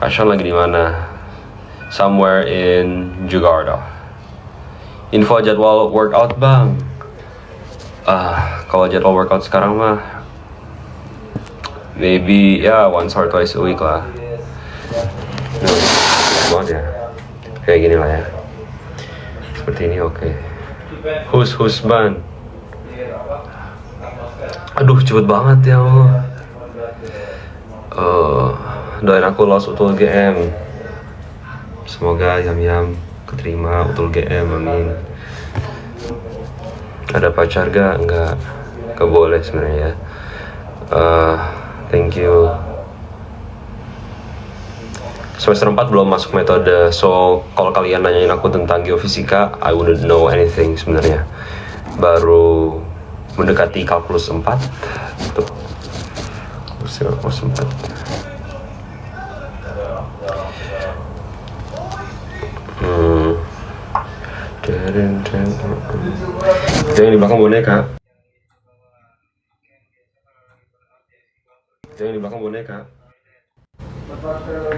Fashion lagi di mana? Somewhere in Jakarta. Info jadwal workout bang. Kalau jadwal workout sekarang mah maybe ya once or twice a week lah. Banget ya. Kayak gini lah ya. Seperti ini oke. Hus ban. Aduh cepet banget ya Allah. Doain aku lolos utul GM. Semoga yam keterima utul GM, amin. Ada pacar gak? Enggak boleh sebenarnya ya. Thank you. Semester 4 belum masuk metode, so kalau kalian nanyain aku tentang geofisika, I wouldn't know anything sebenarnya. Baru mendekati kalkulus 4 tuh. Kalkulus 4. Jangan di belakang boneka.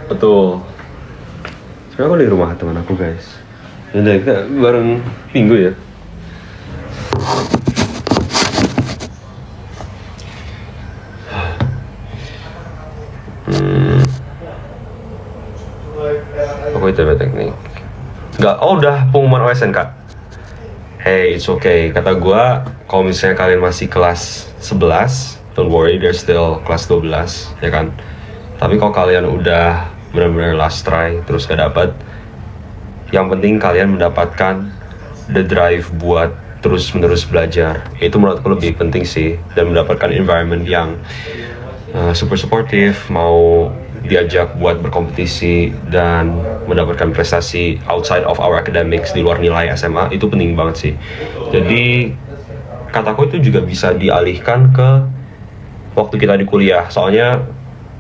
Betul. Sekarang aku di rumah teman aku guys. Yaudah kita bareng minggu ya. Aku ITB teknik. Enggak, udah pengumuman OSN kak. Hey, it's okay. Kata gua, kalau misalnya kalian masih kelas 11, don't worry, there's still kelas 12, ya kan? Tapi kalau kalian udah benar-benar last try, terus gak dapet, yang penting kalian mendapatkan the drive buat terus-menerus belajar. Itu menurutku lebih penting sih, dan mendapatkan environment yang super supportive, mau diajak buat berkompetisi dan mendapatkan prestasi outside of our academics, di luar nilai SMA, itu penting banget sih. Jadi kataku itu juga bisa dialihkan ke waktu kita di kuliah, soalnya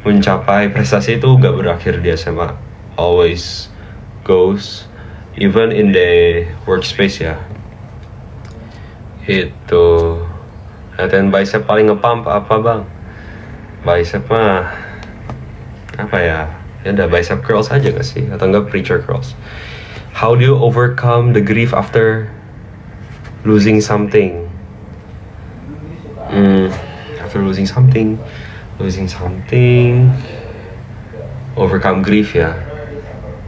mencapai prestasi itu gak berakhir di SMA, always goes even in the workspace ya. Itu. Latihan bicep paling ngepump apa bang? Bicep mah apa ya? Ya udah bicep curls aja gak sih? Atau enggak preacher curls? How do you overcome the grief after losing something? After losing something, overcome grief ya.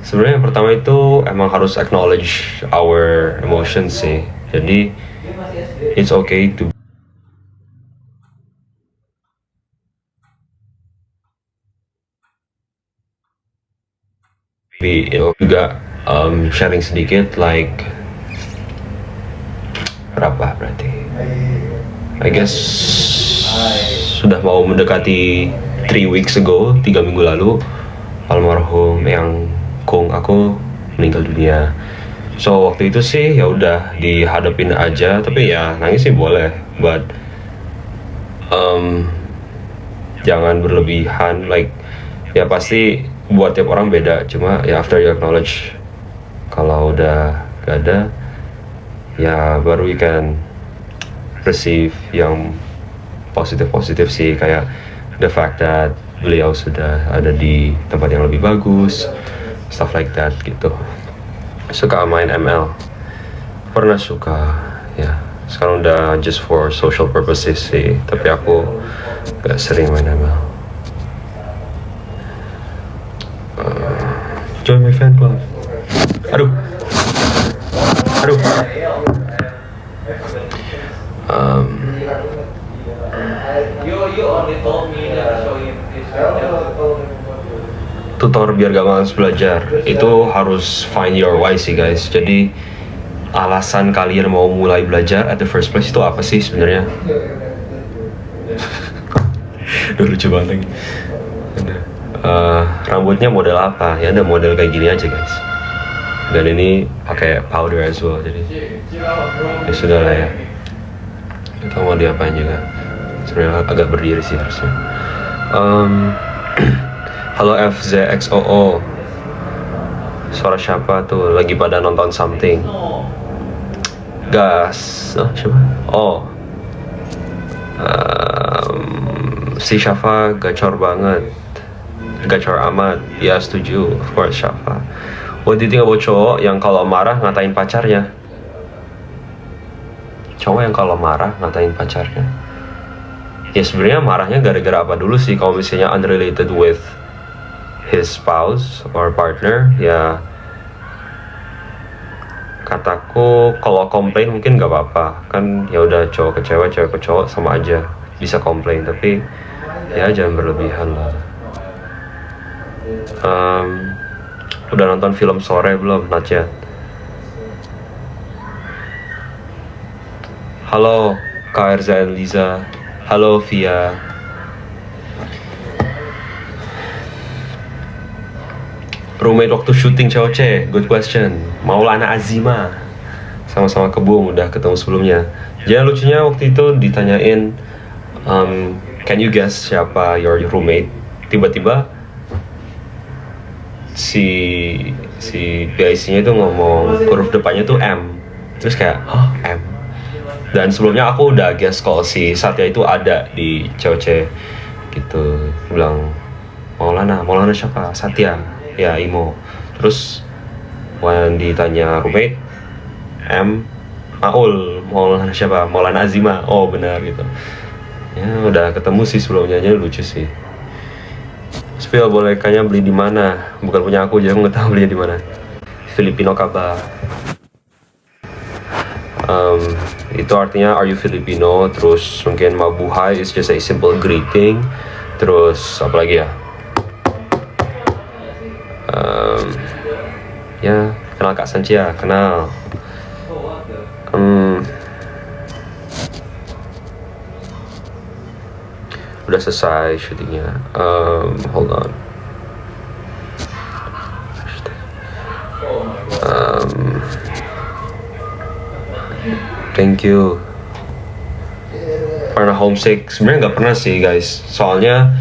Sebenarnya yang pertama itu emang harus acknowledge our emotions sih. Jadi it's okay to be juga sharing sedikit, like berapa berarti? I guess sudah mau mendekati 3 weeks ago, 3 minggu lalu, almarhum yang Kung aku meninggal dunia. So waktu itu sih ya udah dihadapin aja, tapi ya nangis sih boleh, but jangan berlebihan, like ya pasti buat tiap orang beda, cuma ya after you acknowledge kalau udah gak ada, ya baru you can receive yang positif sih, kayak the fact that beliau sudah ada di tempat yang lebih bagus, stuff like that gitu. Suka main ML, pernah suka ya, sekarang udah just for social purposes sih, tapi aku gak sering main ML. Join my fan club. Aduh. Tutor biar gak malas belajar itu harus find your why sih guys. Jadi alasan kalian mau mulai belajar at the first place itu apa sih sebenarnya? Udah lucu banget lagi. Rambutnya model apa? Ya ada model kayak gini aja guys. Dan ini pakai powder as well, jadi ya sudah lah ya. Kita mau diapain juga. Sebenarnya agak berdiri sih harusnya. Halo FZXOO. Suara siapa tuh? Lagi pada nonton something. Gas. Siapa? Si Syafa gacor banget. Gacor amat. Ya setuju. Of course, Syafa. What do you think about cowok yang kalau marah ngatain pacarnya? Cowok yang kalau marah ngatain pacarnya. Ya sebenarnya marahnya gara-gara apa dulu sih? Kalau misalnya unrelated with his spouse or partner, ya kataku kalau komplain mungkin nggak apa-apa, kan ya udah cowok ke cewek, cewek ke cowok sama aja bisa komplain, tapi ya jangan berlebihan lah. Udah nonton film Sore belum? Not yet. Halo Kak Erza and Liza. Halo Via. Roommate waktu syuting COC, good question. Maulana Azima. Sama-sama kebun, udah ketemu sebelumnya. Jadi lucunya waktu itu ditanyain, can you guess siapa your roommate? Tiba-tiba si PIC-nya itu ngomong huruf depannya tuh M. Terus kayak, oh M. Dan sebelumnya aku udah guess kalau si Satya itu ada di COC gitu. Bilang, Maulana siapa? Satya. Ya Imo. Terus when ditanya roommate, M, Maul, Maulana siapa? Maulana Azima. Oh benar gitu. Ya udah ketemu sih sebelumnya, aja lucu sih. Spill bonekanya beli di mana? Bukan punya aku, jadi aku nggak tahu beli di mana. Filipino Kaba. Itu artinya are you Filipino? Terus mungkin mabuhay is just a simple greeting. Terus apa lagi ya? Ya kenal Kak Sancia, kenal. Udah selesai syutingnya. Hold on. Thank you. Pernah homesick? Sebenarnya nggak pernah sih guys. Soalnya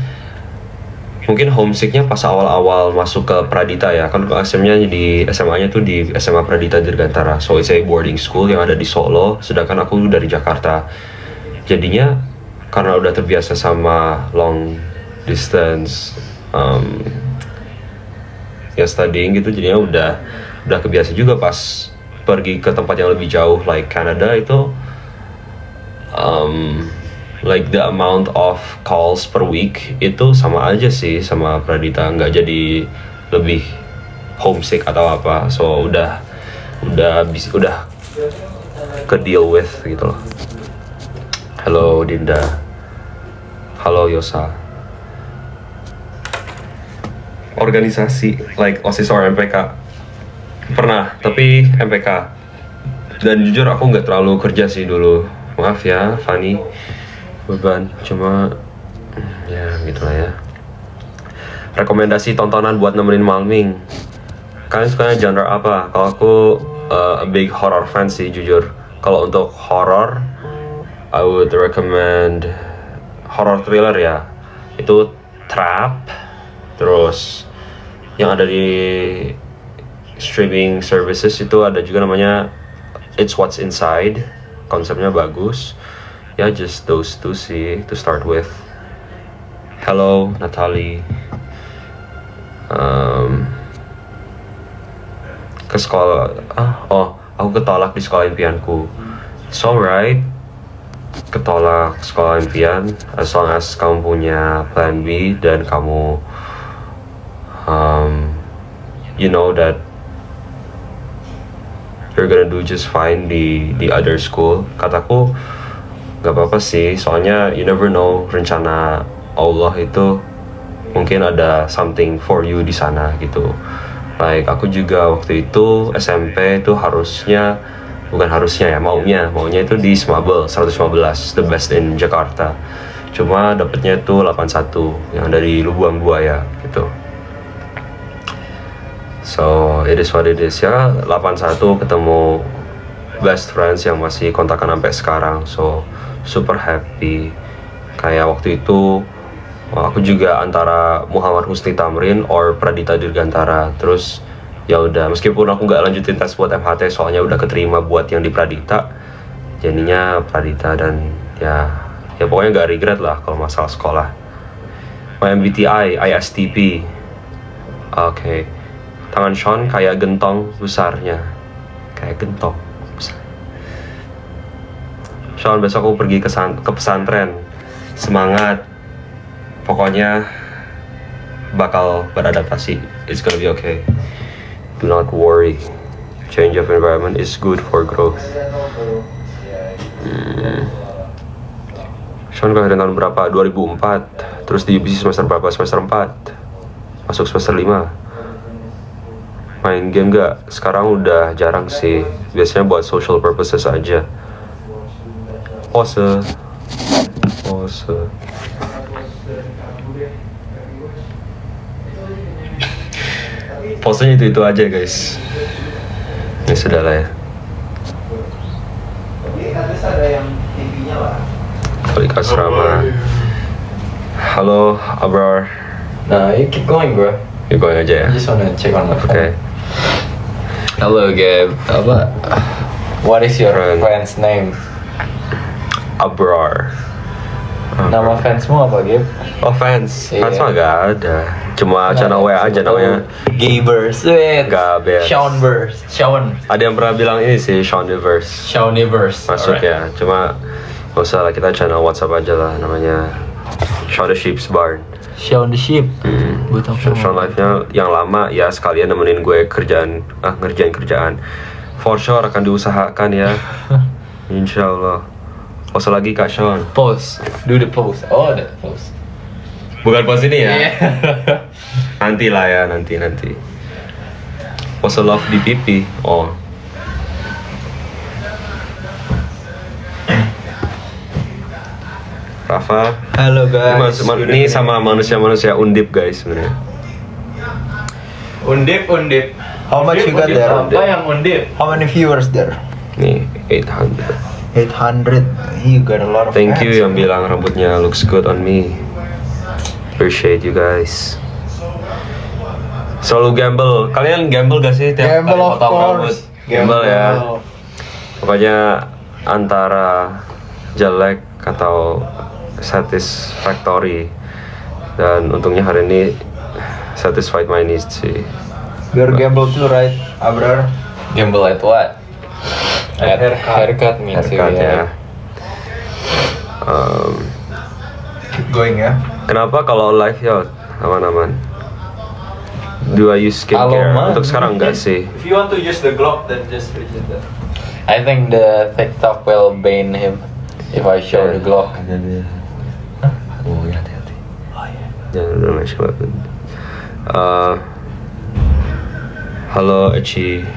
mungkin homesicknya pas awal-awal masuk ke Pradita ya. Kan SMA-nya tuh di SMA Pradita Dirgantara. So it's a boarding school yang ada di Solo. Sedangkan aku dari Jakarta. Jadinya karena udah terbiasa sama long distance ya studying gitu, jadinya udah kebiasa juga pas pergi ke tempat yang lebih jauh like Canada itu like the amount of calls per week itu sama aja sih sama Pradita, nggak jadi lebih homesick atau apa. So udah ke deal with gitu loh. Halo Dinda. Halo Yosa. Organisasi like OSIS or MPK pernah, tapi MPK. Dan jujur aku nggak terlalu kerja sih dulu. Maaf ya, Fanny. Beban, cuma ya gitulah ya. Rekomendasi tontonan buat nemenin Malming. Kalian sukanya genre apa? Kalau aku a big horror fan sih jujur. Kalau untuk horror, I would recommend horror thriller ya. Itu Trap. Terus yang ada di streaming services itu ada juga namanya It's What's Inside. Konsepnya bagus. Ya just those two sih to start with. Hello Natalie. Ke sekolah. Aku ketolak di sekolah impianku. It's alright. Ketolak sekolah impian as long as kamu punya plan B dan kamu you know that you're gonna do just fine di other school. Kataku gak apa-apa sih, soalnya you never know, rencana Allah itu mungkin ada something for you di sana gitu. Like aku juga waktu itu SMP itu maunya itu di Smabel 115, the best in Jakarta. Cuma dapetnya itu 81 yang dari Lubuang Buaya gitu. So it is what it is ya. 81 ketemu best friends yang masih kontakan sampai sekarang. So super happy. Kayak waktu itu aku juga antara Muhammad Husni Tamrin or Pradita Dirgantara. Terus ya udah, meskipun aku nggak lanjutin tes buat MHT soalnya udah keterima buat yang di Pradita, jadinya Pradita. Dan ya pokoknya nggak regret lah kalau masalah sekolah. My MBTI ISTP. Oke. Tangan Sean kayak gentong besarnya. Kayak gentong besar. Sean, besok aku pergi ke pesantren. Semangat. Pokoknya bakal beradaptasi. It's gonna be okay. Do not worry. Change of environment is good for growth. Sean kelahiran tahun berapa? 2004. Terus di UBC semester berapa? Semester 4. Masuk semester 5. Main game gak? Sekarang udah jarang sih. Biasanya buat social purposes aja. Pose. Posenya itu aja guys. Ya sudah lah ya. Balik asrama. Halo Abrar. Nah, you keep going, bro. You going aja ya? I just wanna check on my phone. Oke. Hello, Gab. What is your Friend. friend's name? Abrar. Nama fansmu apa, Gab? Oh fans. Iya. Fans mah gak ada. Cuma channel WA aja namanya. Gabers. Wait. Gabers. Sean. Ada yang pernah bilang ini sih Shauniverse. Shauniverse. Masuk ya. Cuma gak usah lah, kita channel WhatsApp aja lah, namanya Shaun the Sheep's Barn. Shaun the Sheep. Buat apa? Shaun live-nya yang lama ya, sekalian nemenin gue ngerjain kerjaan. For sure akan diusahakan ya. Insya Allah. Pose lagi Kak Sean. Pose. Do the pose. Oh, that pose. Bukan pose ini ya. Yeah. Nanti lah ya, nanti. Pose love di pipi. Oh. Rafa. Halo, guys. Ini sama manusia-manusia undip guys sebenarnya. Undip. How much you got there? Apa yang undip? How many viewers there? Nih 800. 800. You got a lot of Thank you fans. yang bilang rambutnya looks good on me. Appreciate you guys. Selalu gamble. Kalian gamble gak sih tiap Gamble, kali of potong course. rambut? Gamble ya. Pokoknya antara jelek atau satisfactory. Dan untungnya hari ini satisfied my needs sih. You're gamble too, right, Abrar? Gamble at what? At haircut me too, Haircut ya. yeah. Keep going ya. Kenapa kalau live ya aman-aman? Do I use skincare? Aman. Untuk sekarang enggak sih. If you want to use the glove, then just use it. I think the TikTok will ban him if I show the glove. Ada dia. Oh ya, hati-hati. Jangan udah masuk banget. Halo Eci.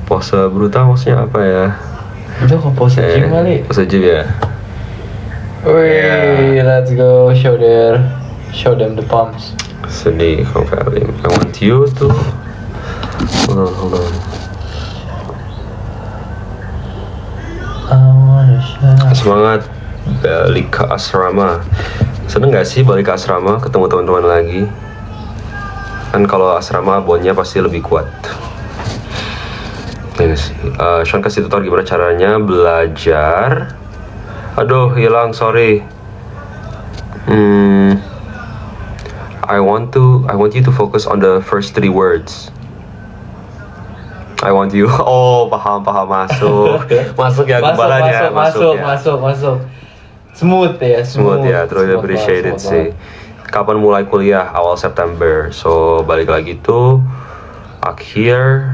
Pose brutal maksudnya apa ya? Itu kok pose gym kali? Pose gym ya. Wih, let's go show them the pumps. Sedih kok Karim. I want you to. Hold on. I wanna show. Semangat balik ke asrama. Seneng gak sih balik ke asrama, ketemu teman-teman lagi? Kan kalau asrama bondnya pasti lebih kuat. Ini sih. Sean kasih tutor gimana caranya belajar. Aduh, hilang, sorry. I want you to focus on the first 3 words. I want you. Oh, paham masuk. Masuk ya kembarannya, masuk ya. Smooth ya. Terus appreciate it sih. Kapan mulai kuliah? Awal September. So balik lagi tuh akhir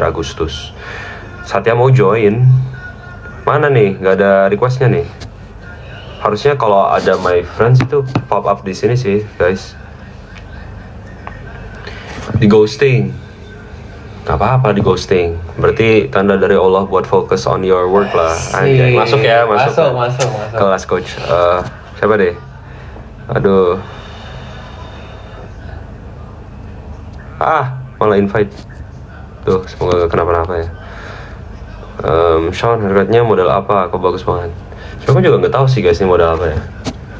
Agustus. Satya mau join. Mana nih? Gak ada requestnya nih. Harusnya kalau ada my friends itu pop up di sini sih, guys. Di ghosting. Gak apa-apa di ghosting. Berarti tanda dari Allah buat fokus on your work lah. Anjay. Masuk ya, masuk. Kelas coach. Siapa deh? Aduh. Malah invite. Tuh, semoga gak kenapa-napa ya. Sean, haircutnya model apa? Kok bagus banget. Cuma juga nggak tahu sih guys ini model apa ya.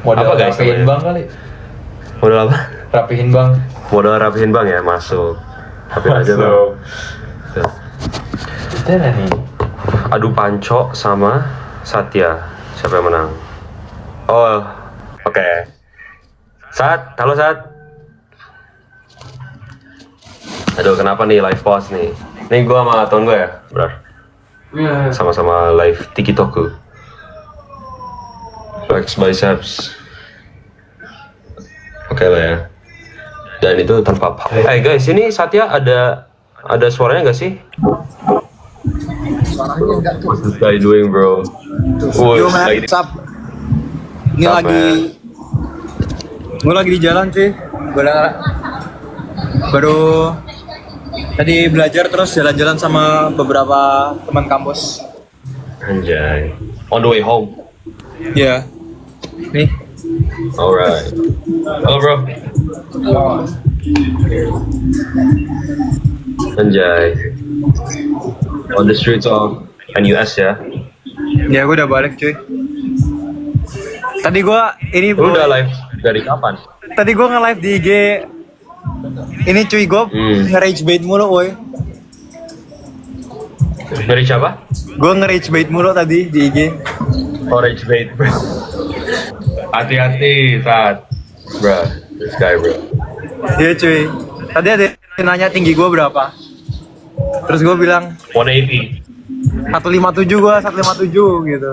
Model apa guys? rapihin bang kali. Model apa? Rapihin bang. Model rapihin bang ya, masuk. Rapihin aja bang. Tuh. Itu nih. adu Panco sama Satya. Siapa yang menang? Oh, oke. Halo Sat. Aduh, kenapa nih live pause nih? Nih gua sama temen gue ya, bro. Sama-sama live TikTok. Flex biceps. Oke lah ya. Dan itu tanpa pause. Hey guys, ini Satya ada suaranya nggak sih? Suaranya enggak tuh. What's this guy doing, bro? Yo man, what's up? Ini What's up, lagi gue lagi di jalan cuy. Baru tadi belajar terus jalan-jalan sama beberapa teman kampus. Anjay. On the way home. Iya. Nih. Alright. Halo bro. Anjay. On the streets of NUS ya. Ya gue udah balik cuy. Tadi gue ini Lu udah live dari kapan? Tadi gue nge-live di IG. Ini cuy gue nge-rage bait mulu woy. Dari siapa? Gue nge-rage bait mulu tadi di IG. Orange bait bro. Hati-hati saat bro. This guy bro. Iya cuy. Tadi ada yang nanya tinggi gue berapa. Terus gue bilang 180. 157 gue, 157 gitu.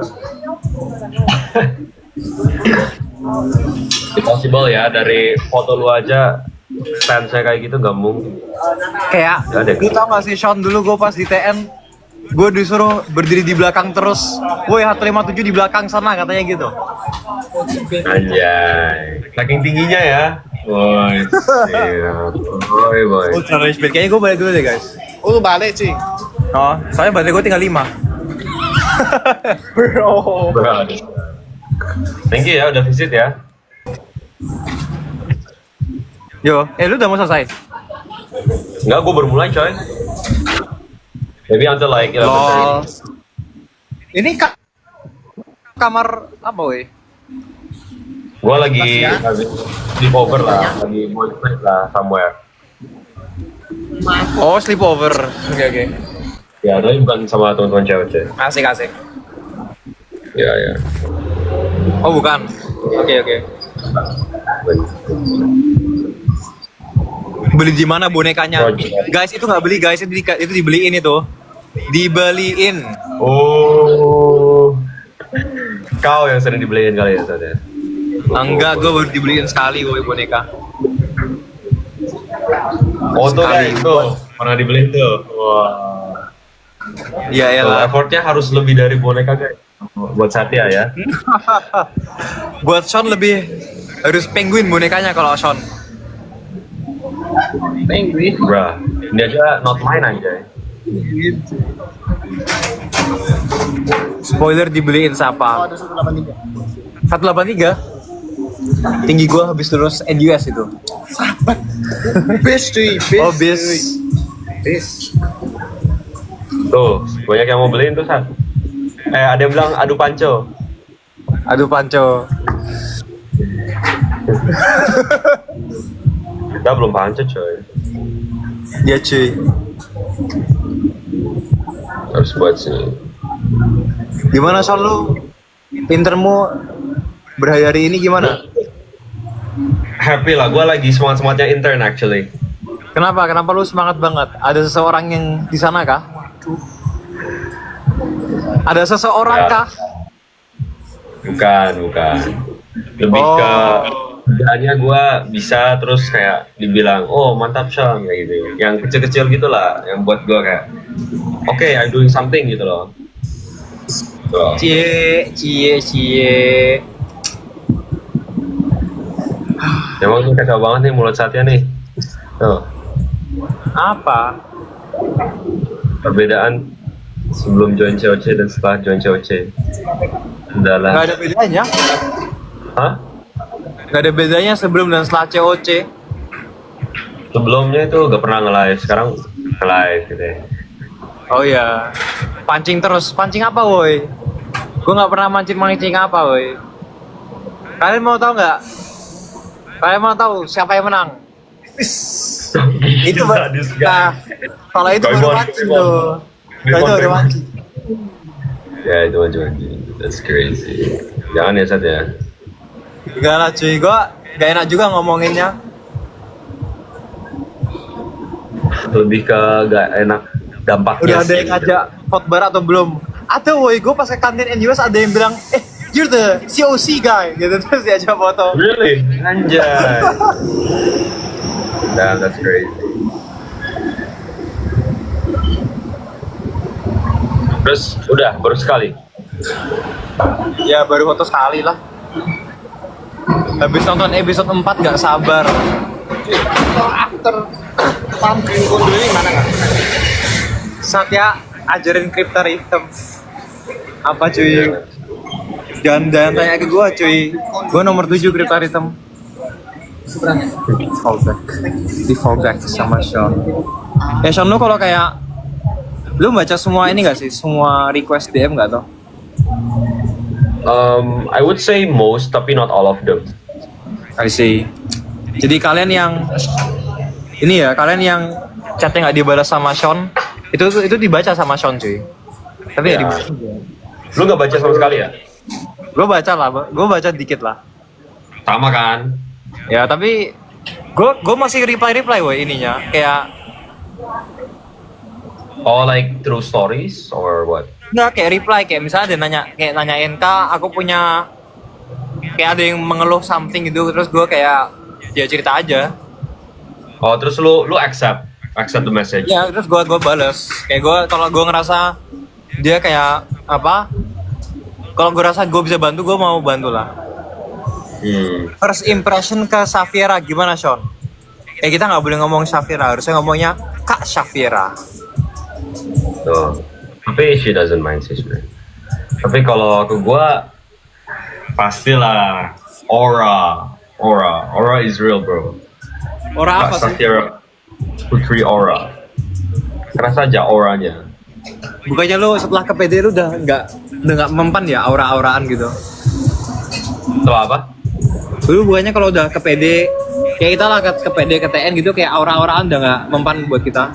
Impossible ya, dari foto lu aja stance-nya kayak gitu gak mungkin. Kayak, Gak ada. lu tau gak sih Sean dulu gue pas di TN, gue disuruh berdiri di belakang terus. Woi 157 di belakang sana katanya gitu. Anjay. Saking tingginya ya. Boy, siap. Boy. Ultra respect, kayaknya gue balik dulu deh guys. Oh lu balik cuy. Oh, soalnya baterai gue tinggal 5. Bro. Bro. Thank you ya, udah visit ya. Yo, lu udah mau selesai? Enggak, gue baru mulai coy. Maybe until like 11:30. Lol. Ini kamar apa woi? Gue lagi sleepover lah, lagi boyfriend lah somewhere. Oh, sleepover. Oke. Ya, tapi bukan sama teman-teman cewek. Asik. Ya. Oh, bukan. Oke. Beli di mana bonekanya? Guys, itu nggak beli guys, itu dibeliin itu. Dibeliin. Oh. Kau yang sering dibeliin kali ya tadi. Enggak, gue baru dibeliin sekali woi boneka. Oh tuh Sekali. kan itu pernah dibeliin tuh. Wah. Iya So, elah. effortnya harus lebih dari boneka guys. Buat Satya ya. Buat Sean lebih harus penguin bonekanya kalau Sean. Penguin. Bruh, ini aja not mine aja. Spoiler dibeliin siapa? Oh, ada 183. 183? Tinggi gua habis lulus NUS itu. Best cuy, best. Oh, bis. cuy. Best. Tuh, banyak yang mau beliin tuh Sat. Ada yang bilang adu Panco. Aduh Panco. Kita belum Panco coy. Ya cuy. Harus buat sini. Gimana Sean lu? Pintermu berhari-hari ini gimana? Happy lah, gue lagi semangat-semangatnya intern actually. Kenapa? Kenapa lu semangat banget? Ada seseorang yang di sana kah? Ada seseorang Ya. kah? Bukan. Lebih Oh. ke kerjaannya gue bisa terus kayak dibilang, oh mantap Sean kayak gitu. Yang kecil-kecil gitu lah, yang buat gue kayak, oke, I'm doing something gitu loh. Tuh. Cie. Emang ini kacau banget nih mulut Satya nih. Tuh, Apa? perbedaan sebelum join COC dan setelah join COC. Gak Adalah, ada bedanya. hah? Gak ada bedanya sebelum dan setelah COC. Sebelumnya itu gak pernah nge-live, sekarang nge-live gitu ya. Oh iya. Pancing terus. Pancing apa woi? Gue gak pernah mancing apa woi. Kalian mau tahu nggak? Kalian mau tahu siapa yang menang? Itu Sadis, guys. nah, kalau itu baru Come on, mancing come on. tuh. Kalau itu baru mancing. Ya itu cuma that's crazy. Jangan ya Sat ya. Enggak lah cuy, gue gak enak juga ngomonginnya. Lebih ke gak enak dampaknya. Udah ada sih, yang gitu. ngajak vote bar atau belum? Ada woi, gue pas ke kantin NUS ada yang bilang, you're the COC guy, gitu, terus diajak foto. Really? Anjay. Damn, that's crazy. Terus udah baru sekali. Ya baru foto sekali lah. Habis nonton episode 4 gak sabar. After pump green gold ini mana nggak? Satya ajarin cryptaritum. Apa cuy? Jangan tanya ke gue cuy. Gue nomor 7 cryptaritum. Fallback sama Sean. Ya Sean, lu kalau kayak lu baca semua ini gak sih? Semua request DM gak tuh? I would say most, tapi not all of them. I see. Jadi kalian yang ini ya, kalian yang chatnya nggak dibalas sama Sean, itu dibaca sama Sean cuy. Tapi ya, Ya. dibaca. Lu nggak baca sama sekali ya? Gue baca lah, gue baca dikit lah. Sama kan? Ya tapi gue masih reply woy ininya, kayak Oh, like through stories or what? nggak kayak reply, kayak misalnya dia nanya, kayak nanyain Kak, aku punya kayak ada yang mengeluh something gitu, terus gue kayak ya cerita aja. Oh, terus lu accept the message. Ya terus gue bales, kayak gue kalau gue ngerasa dia kayak apa, kalau gue rasa gue bisa bantu, gue mau bantu lah. First impression ke Safira gimana Sean? Kita nggak boleh ngomong Safira, harusnya ngomongnya Kak Safira. Tuh. Tapi she doesn't mind sih sebenarnya. Tapi kalau ke gua pastilah aura is real bro. Orang apa Kak sih? Safira Putri Aura. Kerasa aja auranya. Bukannya lu setelah ke PD lu udah nggak mempan ya aura-auraan gitu? Tahu apa? Lu bukannya kalau udah ke PD, kayak kita lah ke PD, ke TN gitu, kayak aura-auraan udah nggak mempan buat kita?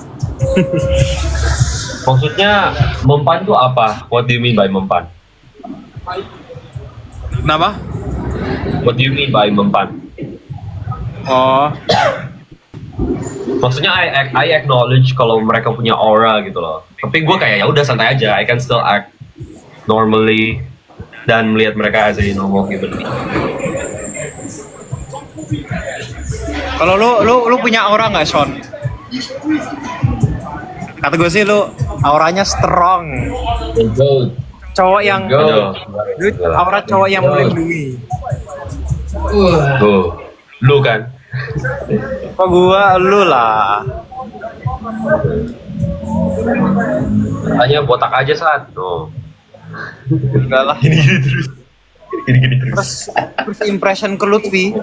Maksudnya mempan tuh apa? What do you mean by mempan? Kenapa? What do you mean by mempan? Oh, Maksudnya I acknowledge kalau mereka punya aura gitu loh. Tapi gue kayak ya udah santai aja. I can still act normally dan melihat mereka as a normal human being. kalau lu punya aura nggak Sean? Kata gue sih lu auranya strong. Cowok yang Aduh. aura cowok yang melindungi. Tuh, lu kan. Kok gua lu lah. Hanya botak aja saat. Tuh. Enggak lah. Gini terus. Gini terus. First impression ke Lutfi.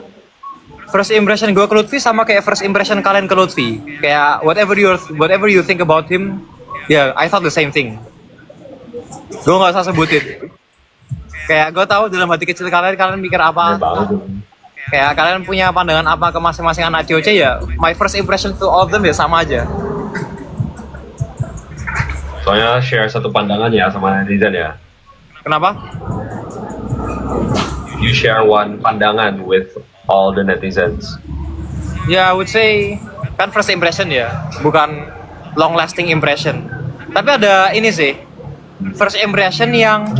First impression gue ke Lutfi sama kayak first impression kalian ke Lutfi. Kayak whatever you think about him, yeah, I thought the same thing. Gue nggak usah sebutin. Kayak gue tahu dalam hati kecil kalian mikir apa. Kayak kalian punya pandangan apa ke masing-masing anak COC ya. My first impression to all of them ya sama aja. Soalnya share satu pandangan ya sama netizen ya. Kenapa? You share one pandangan with all the netizens. Ya, I would say kan first impression ya, bukan long lasting impression. Tapi ada ini sih, first impression yang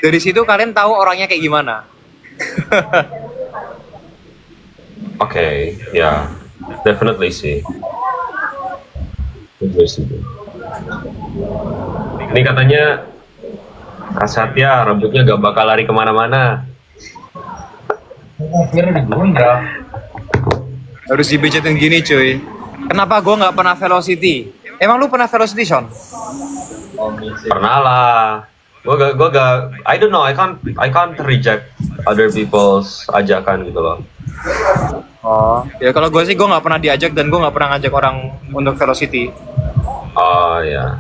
dari situ kalian tahu orangnya kayak gimana. Okay, yeah, definitely sih. Ini katanya Kak Satya rambutnya gak bakal lari kemana-mana. Harus dibejetin gini cuy. Kenapa gue nggak pernah velocity? Emang lu pernah velocity Sean? Pernah lah. Gue gak, I don't know, I can't reject other people's ajakan gitu loh. Oh. Ya kalau gue sih gue nggak pernah diajak dan gue nggak pernah ngajak orang untuk velocity. Oh ya,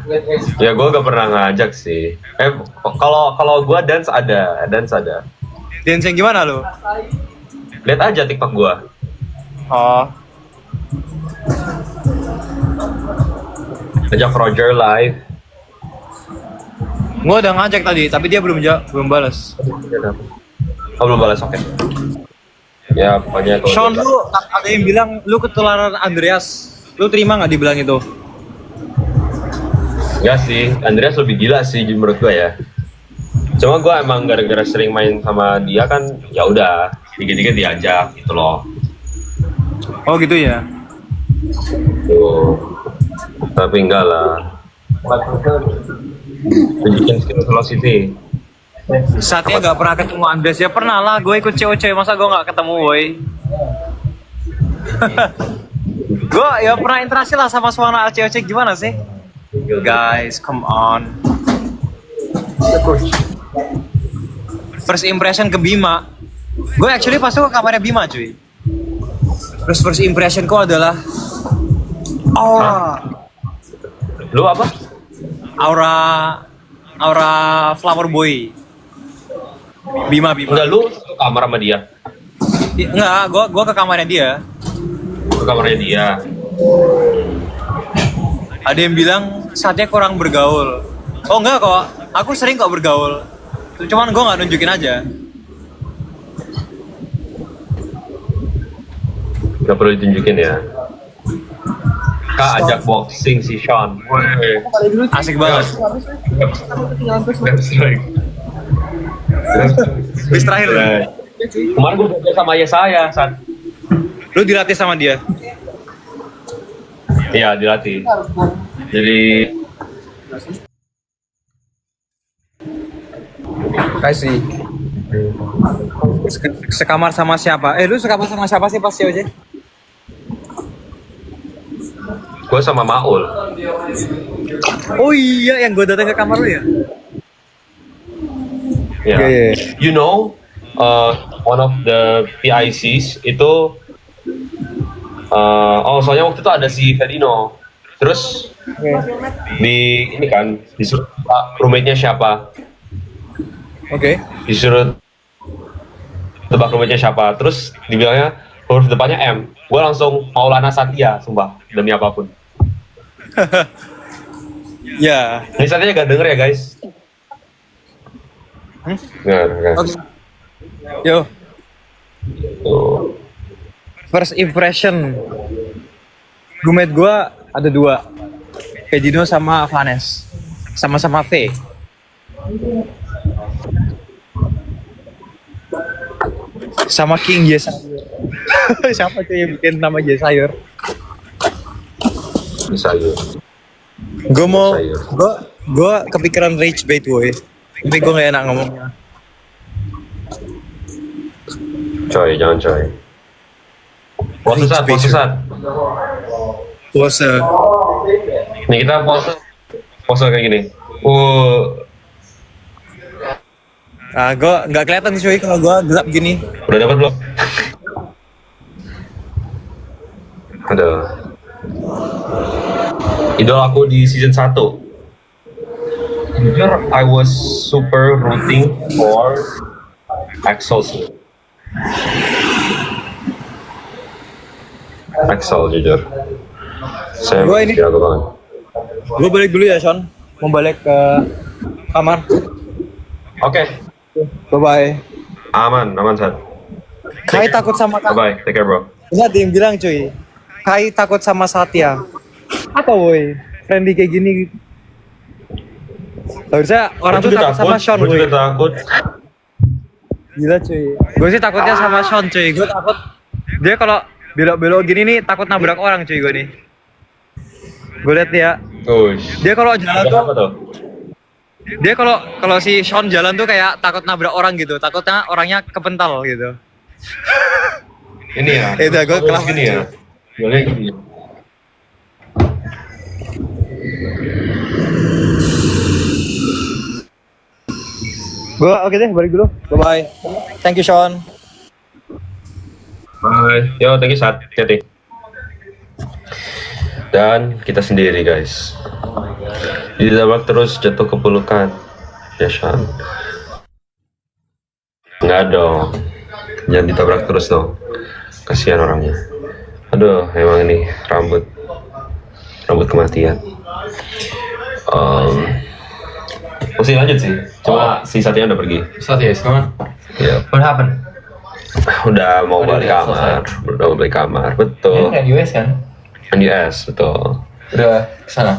ya gue gak pernah ngajak sih. Kalau gue dance ada. Dance yang gimana lu? Lihat aja TikTok gue. Oh. Ajak Roger live. Gua udah ngajak tadi, tapi dia belum balas. Oh belum balas, oke. Ya pokoknya kalau Sean, dia- lu ada yang bilang lu ketularan Andreas. Lu terima nggak dibilang itu? Enggak sih, Andreas lebih gila sih menurut gua ya. Cuma gua emang gara-gara sering main sama dia kan, ya udah dikit-dikit diajak gitu loh. Oh gitu ya. Tuh. Tapi enggak lah. Tunjukin skill velocity. Saatnya nggak pernah ketemu Andreas ya pernah lah. Gue ikut COC masa gue nggak ketemu boy. Gue ya pernah interaksi lah sama suara COC gimana sih? Guys, come on. First impression ke Bima. Gue actually pas ke kamarnya Bima cuy. Terus first impressionku adalah aura, Lu apa? aura flower boy. Bima. Enggak, lu ke kamar sama dia. Enggak, gua ke kamarnya dia. Ke kamarnya dia. Ada yang bilang saatnya kurang bergaul. Oh enggak kok, aku sering kok bergaul. Cuman gua nggak nunjukin aja. Gak perlu ditunjukin ya. Kak ajak boxing si Sean. Woi. Asik banget. That's right. Bis terakhir lu. Kemarin gue belajar sama ayah saya, San. Lu dilatih sama dia. Iya, dilatih. Jadi Kasih. Sekamar sama siapa? Lu sekamar sama siapa sih pas COC? gue sama Maul. Oh iya, yang gue datang ke kamar lu ya? Ya. Iya, iya. You know, one of the PICs itu, soalnya waktu itu ada si Ferdino. Terus di ini kan disuruh roommate-nya siapa? Oke. Disuruh tebak roommate-nya siapa. Terus dibilangnya huruf depannya M. Gue langsung Maulana Satya, sumpah demi apapun. Ya. Ini Satya gak denger ya guys? Nggak. Oke. Yo, Tuh. first impression. Roommate gue ada 2. Pedino sama Vanes. Sama-sama V. Sama King Jesayur. Siapa tuh yang bikin nama Jesayur? Bisa ya. Gue mau, Jesayur. gue kepikiran rage bait woy. Tapi gue gak enak ngomongnya. Coy, jangan coy. Pose saat. Pose. Nih kita pose kayak gini. Ah, gue nggak kelihatan cuy kalau gue gelap gini. Udah dapat belum? Ada. Idol aku di season 1. Jujur, I was super rooting for Axel sih. Axel jujur. Saya Gua ini- jago banget. Gue balik dulu ya Sean. Mau balik ke kamar. Oke, Bye bye. aman Sat. Kai takut sama Bye bye, take care bro. Ini ada yang bilang cuy. Kai takut sama Satya. Apa woi? Friendly kayak gini. Harusnya orang tuh takut sama Sean Gue woi. juga takut. Gila cuy. Gue sih takutnya sama Sean cuy. Gue takut dia kalau belok-belok gini nih takut nabrak orang cuy gue nih. Gue liat dia. Ush. Dia kalau jalan tuh Apa tuh? dia kalau si Sean jalan tuh kayak takut nabrak orang gitu. Takutnya orangnya kepental gitu. Ini ya. Udah, gua kelas gini ya. Boleh gini. Gue oke deh balik dulu. Bye bye. Thank you Sean. Bye. Yo, thank you Sat. Hati-hati. Dan kita sendiri guys. Ditabrak terus jatuh ke pelukan. Ya Sean. Enggak dong. Jangan ditabrak terus dong. Kasihan orangnya. Aduh, emang ini rambut kematian. Masih lanjut sih. Cuma si Satya udah pergi. Satyas, come on. Iya. What happened? Udah mau Udah balik selesai. kamar. Udah mau balik kamar. Ini Betul. kan US kan? Di US, betul. Udah kesana.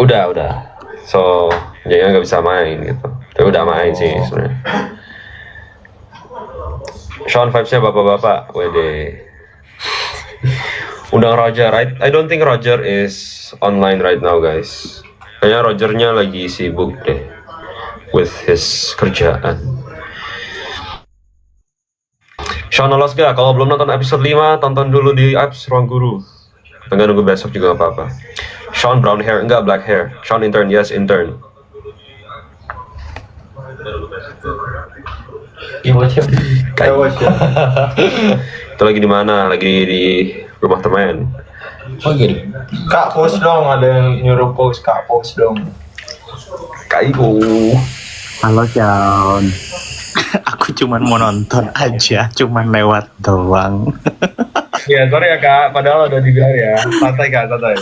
Udah. So, jadinya nggak bisa main gitu. Tapi udah main sih sebenarnya. Sean vibes-nya bapak-bapak, wede. Undang Roger. I don't think Roger is online right now, guys. Kayaknya Rogernya lagi sibuk deh with his kerjaan. Sean lolos gak? Kalau belum nonton episode 5, tonton dulu di apps Ruang Guru. Enggak nunggu besok juga gak apa-apa. Sean brown hair, enggak black hair. Sean intern, yes intern. You watch him? I watch it. Itu lagi di mana? Lagi di rumah teman. Oh gitu. Kak post dong, ada yang nyuruh post. Kak post dong. Kayu. Halo John. Aku cuman mau nonton aja, cuman lewat doang. Ya sorry ya kak, padahal udah dibilang ya. Santai kak, santai.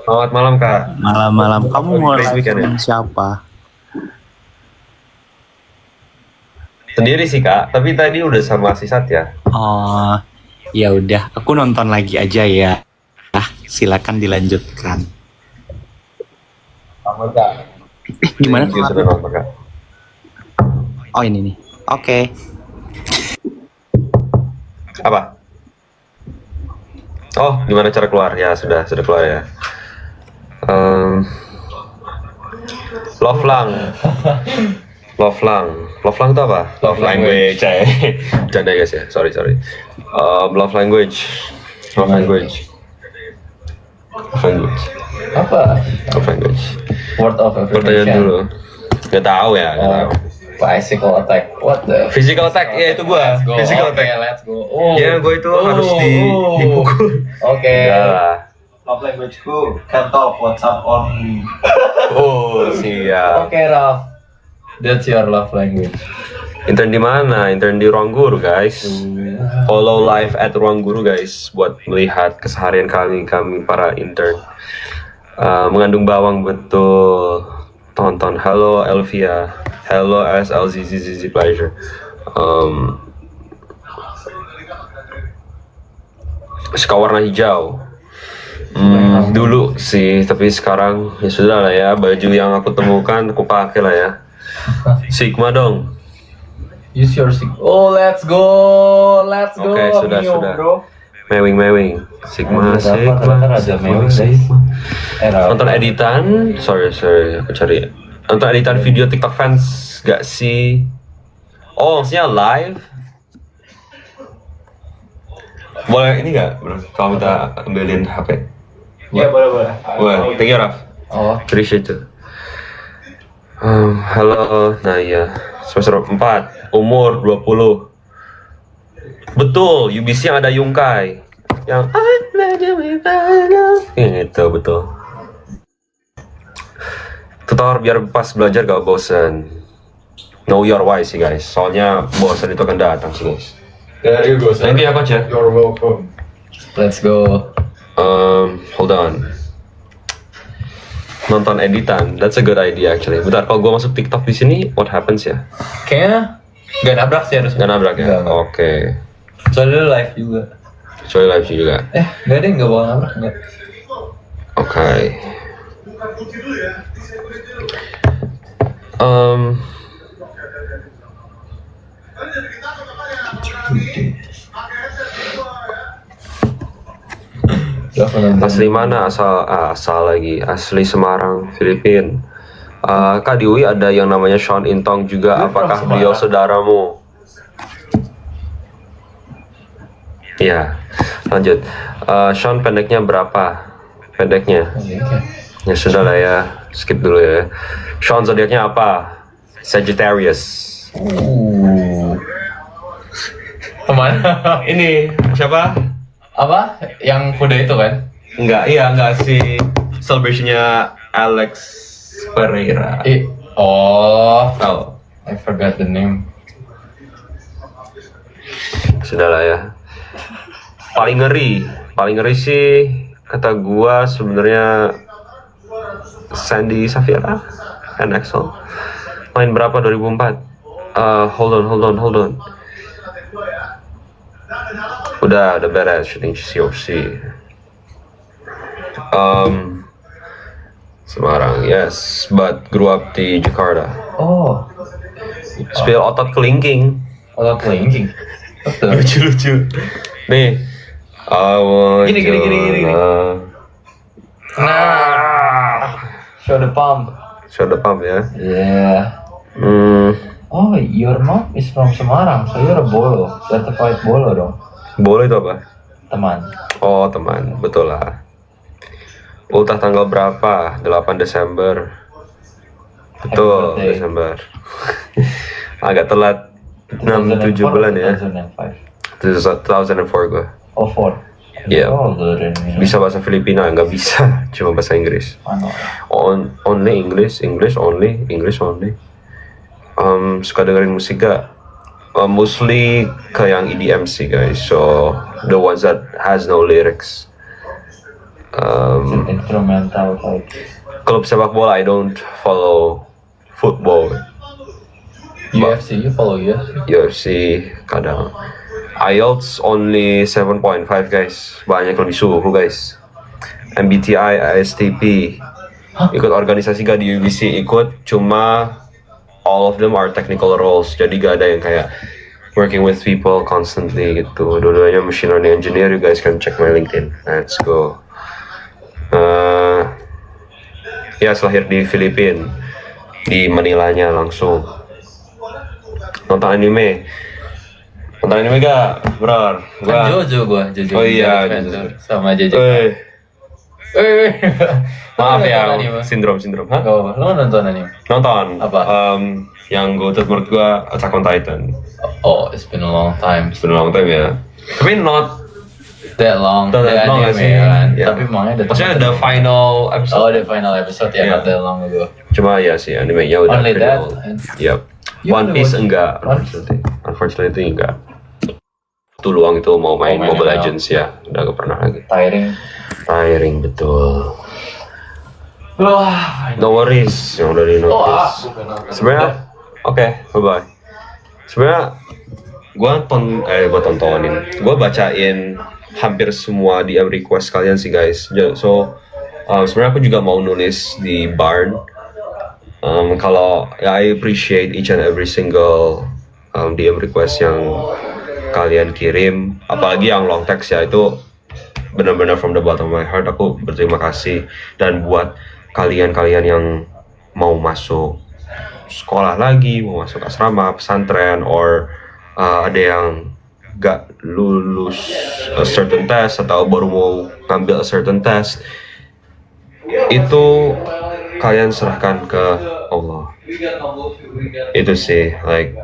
Selamat malam kak. Malam-malam kamu mau Next live weekend ya? sama siapa? Sendiri sih kak, tapi tadi udah sama si Satya. Oh, ya udah, aku nonton lagi aja ya. Silakan dilanjutkan. Sama kak. Gimana? Thank you sudah nonton kak. Oh ini nih. Oke. Apa? Oh, gimana cara keluar? Ya sudah keluar ya. Love lang. Love lang itu apa? Love language. Canda guys ya. Sorry. Love language. Love language. Apa? Love language. Word of Pertanyaan affirmation. dulu. Gak tahu ya. Gak tahu. Bicycle attack. What the? Physical attack, ya itu gua. Let's go. Physical Oke, attack. let's go. Oh. Ya, gua itu harus dipukul. Oke. Enggak lah. Love languageku can talk WhatsApp only. Oh, siap. Oke, Ralph. That's your love language. Intern di mana? Intern di Ruang Guru, guys. Follow live at Ruang Guru, guys, buat melihat keseharian kami para intern. Mengandung bawang betul. Tonton. Halo Elvia. Halo SLZZZ Pleasure. Suka warna hijau. Dulu sih, tapi sekarang ya sudah lah ya. Baju yang aku temukan aku pakai lah ya. Sigma dong. Use your Oh, let's go. Oke, sudah. Bro. Mewing. Sigma. Kadang-kadang ada mewing, guys. Ralph. Nonton editan, sorry, aku cari. Nonton editan video TikTok fans gak sih? Oh, maksudnya live? Boleh ini gak, bro? Kalau minta ambilin HP? Iya boleh. Boleh, thank you, Raf. Oh, Appreciate it. Halo, Naya. Semester 4, umur 20. Betul, UBC yang ada Yungkai. Yang itu betul. Tutor biar pas belajar gak bosen. Know your why sih guys. Soalnya bosen itu akan datang sih guys. There you go. Thank you ya coach ya. You're welcome. let's go. Hold on. Nonton editan, that's a good idea actually. Bentar, kalau gue masuk TikTok di sini, what happens ya? Kayaknya gak nabrak sih harusnya. Nggak nabrak ya? Nggak. Oke. Soalnya live juga. Coy live juga. Gak deh, gak bakal nabrak. Nggak. Oke. Asli mana? Asal lagi. Asli Semarang, Filipin. Kak di UI ada yang namanya Sean Intong juga. Apakah beliau saudaramu? Iya. Lanjut. Sean pendeknya berapa? Pendeknya? Ya sudah lah ya. Skip dulu ya. Sean zodiaknya apa? Sagittarius. Kemana? Ini siapa? Apa? Yang kuda itu kan? Enggak si celebrationnya Alex Pereira. Oh, Oh, I forgot the name. sudah lah ya. Paling ngeri sih kata gua sebenarnya Sandy Safira. and Excel. Main berapa 2004? Hold on. Udah beres syuting COC. Semarang, yes, but grew up di Jakarta. Oh, Spill otot kelingking. otot kelingking. Betul. Lucu. Nih. Gini. Show the pump. Show the pump ya. Yeah. Oh, your mom is from Semarang, so you're a bolo, certified bolo dong, Boleh itu apa? teman. Oh teman, betul lah. Ultah tanggal berapa? 8 Desember. Betul, Happy birthday. Desember. Agak telat 6-7 bulan ya. 2004 gue. Oh, 4. Iya. Oh, good in me. Bisa bahasa Filipina? Nggak bisa, cuma bahasa Inggris. Ano? Only English only. Suka dengerin musik gak? Mostly ke yang EDM sih guys, so the ones that has no lyrics. Instrumental type. Klub sepak bola I don't follow football. UFC, you follow UFC? UFC kadang. IELTS only 7.5 guys, banyak lebih suhu guys. MBTI, ISTP, ikut organisasi gak di UBC? Ikut, cuma all of them are technical roles, jadi gak ada yang kayak working with people constantly gitu. Dua-duanya machine learning engineer, you guys can check my LinkedIn. Let's go. Ya, lahir di Filipina, di Manilanya langsung. Nonton anime gak, bro? Kan Jojo gua, Jojo. Oh iya, Adventure sama Jojo. Maaf Lu ya, nonton anime? sindrom. Hah? Gak apa, lo nonton anime? Nonton. Apa? Yang gue menurut gue Attack on Titan. Oh, it's been a long time. It's been a long time ya. Tapi not That long. that The long anime, gak sih? kan? Ya. Tapi makanya Maksudnya the final episode. Oh, the final episode ya, Yeah. not that long ago. Cuma ya sih animenya udah Only pretty that. old. And Yep. You One only Piece watch- enggak, One- unfortunately enggak. Tuh luang itu mau main main Mobile ML. Legends ya, udah gak pernah lagi. tiring. Betul. Wah. No worries, yang udah di notice. Sebenarnya, oke, bye. Sebenarnya, gua tontonin, gua bacain hampir semua DM request kalian sih guys. So, sebenarnya aku juga mau nulis di Barn. Kalau ya, I appreciate each and every single DM request yang kalian kirim, apalagi yang long text ya, itu benar-benar from the bottom of my heart aku berterima kasih. Dan buat kalian-kalian yang mau masuk sekolah lagi, mau masuk asrama, pesantren, or ada yang gak lulus a certain test atau baru mau ngambil a certain test, itu kalian serahkan ke Allah. Itu sih, like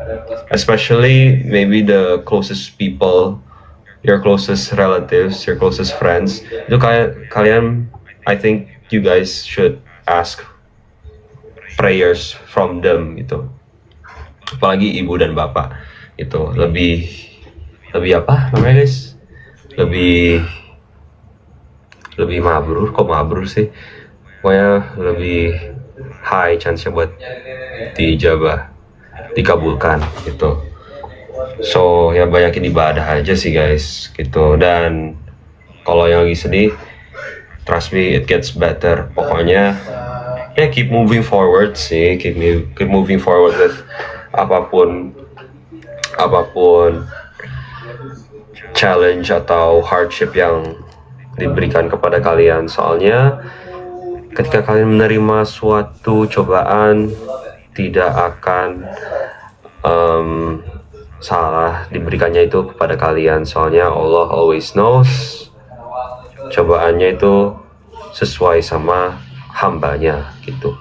especially maybe the closest people, your closest relatives, your closest friends, itu kalian I think you guys should ask prayers from them gitu. Apalagi ibu dan bapak itu lebih apa namanya guys? Lebih mabrur sih. Pokoknya lebih high chance-nya buat dijabah, dikabulkan gitu. So ya banyakin ibadah aja sih guys gitu. Dan kalau yang lagi sedih, trust me it gets better. Pokoknya ya keep moving forward sih, keep moving forward with apapun challenge atau hardship yang diberikan kepada kalian. Soalnya ketika kalian menerima suatu cobaan, tidak akan salah diberikannya itu kepada kalian. Soalnya Allah always knows cobaannya itu sesuai sama hambanya gitu.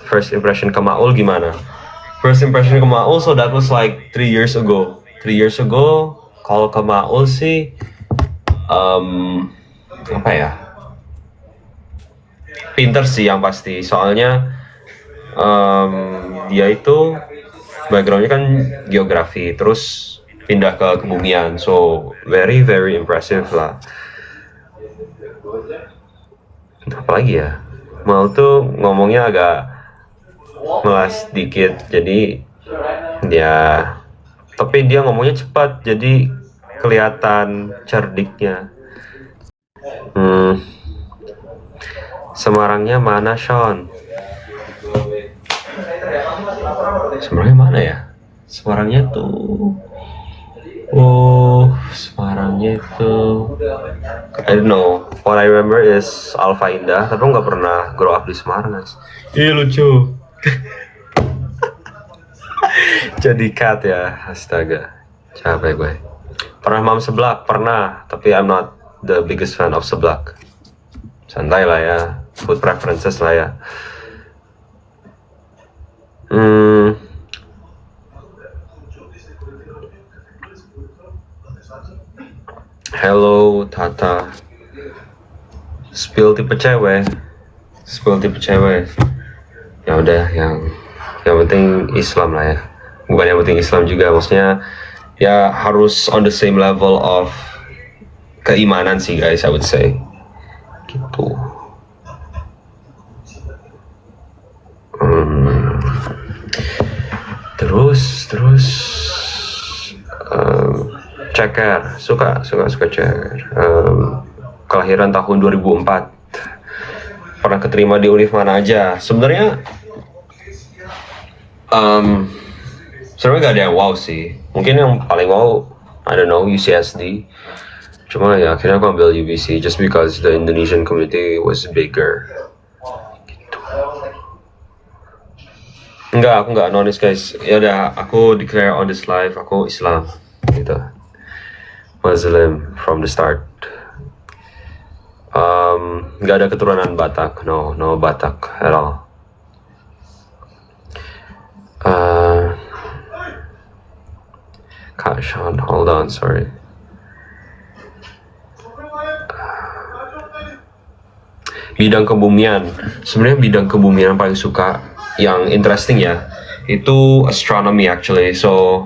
First impression ke Maul gimana? First impression ke Maul, so that was like 3 years ago. 3 years ago, kalau ke Maul sih apa ya, pinter sih yang pasti. Soalnya dia itu backgroundnya kan geografi, terus pindah ke kebumian, so very impressive lah. Apalagi ya, Akmal tuh ngomongnya agak melas dikit, jadi ya, tapi dia ngomongnya cepat, jadi kelihatan cerdiknya. Semarangnya mana, Sean? Semarangnya mana ya? Semarangnya tuh, Semarangnya itu, I don't know. What I remember is Alpha Indah, tapi nggak pernah grow up di Semarang, guys. Iya lucu. Jadi cat ya, astaga. Capek gue. Pernah mam seblak? Pernah, tapi I'm not the biggest fan of seblak. Santai lah ya, food preferences lah ya. Hello Tata. Spill tipe cewek. Ya udah, yang penting Islam lah ya. Bukan yang penting Islam juga, maksudnya ya harus on the same level of keimanan sih guys, I would say. Gitu. Terus Ceker, suka Ceker. Kelahiran tahun 2004. Pernah keterima di univ mana aja? Sebenarnya gak ada yang wow sih. Mungkin yang paling wow, I don't know, UCSD. Cuma ya akhirnya aku ambil UBC just because the Indonesian community was bigger. Gitu. Aku nggak nonis guys. Ya udah, aku declare on this live aku Islam gitu. Muslim from the start. Nggak ada keturunan Batak, no Batak at all. Kak Sean, hold on, sorry. Bidang kebumian, sebenarnya bidang kebumian yang paling suka, yang interesting ya, itu astronomy actually. So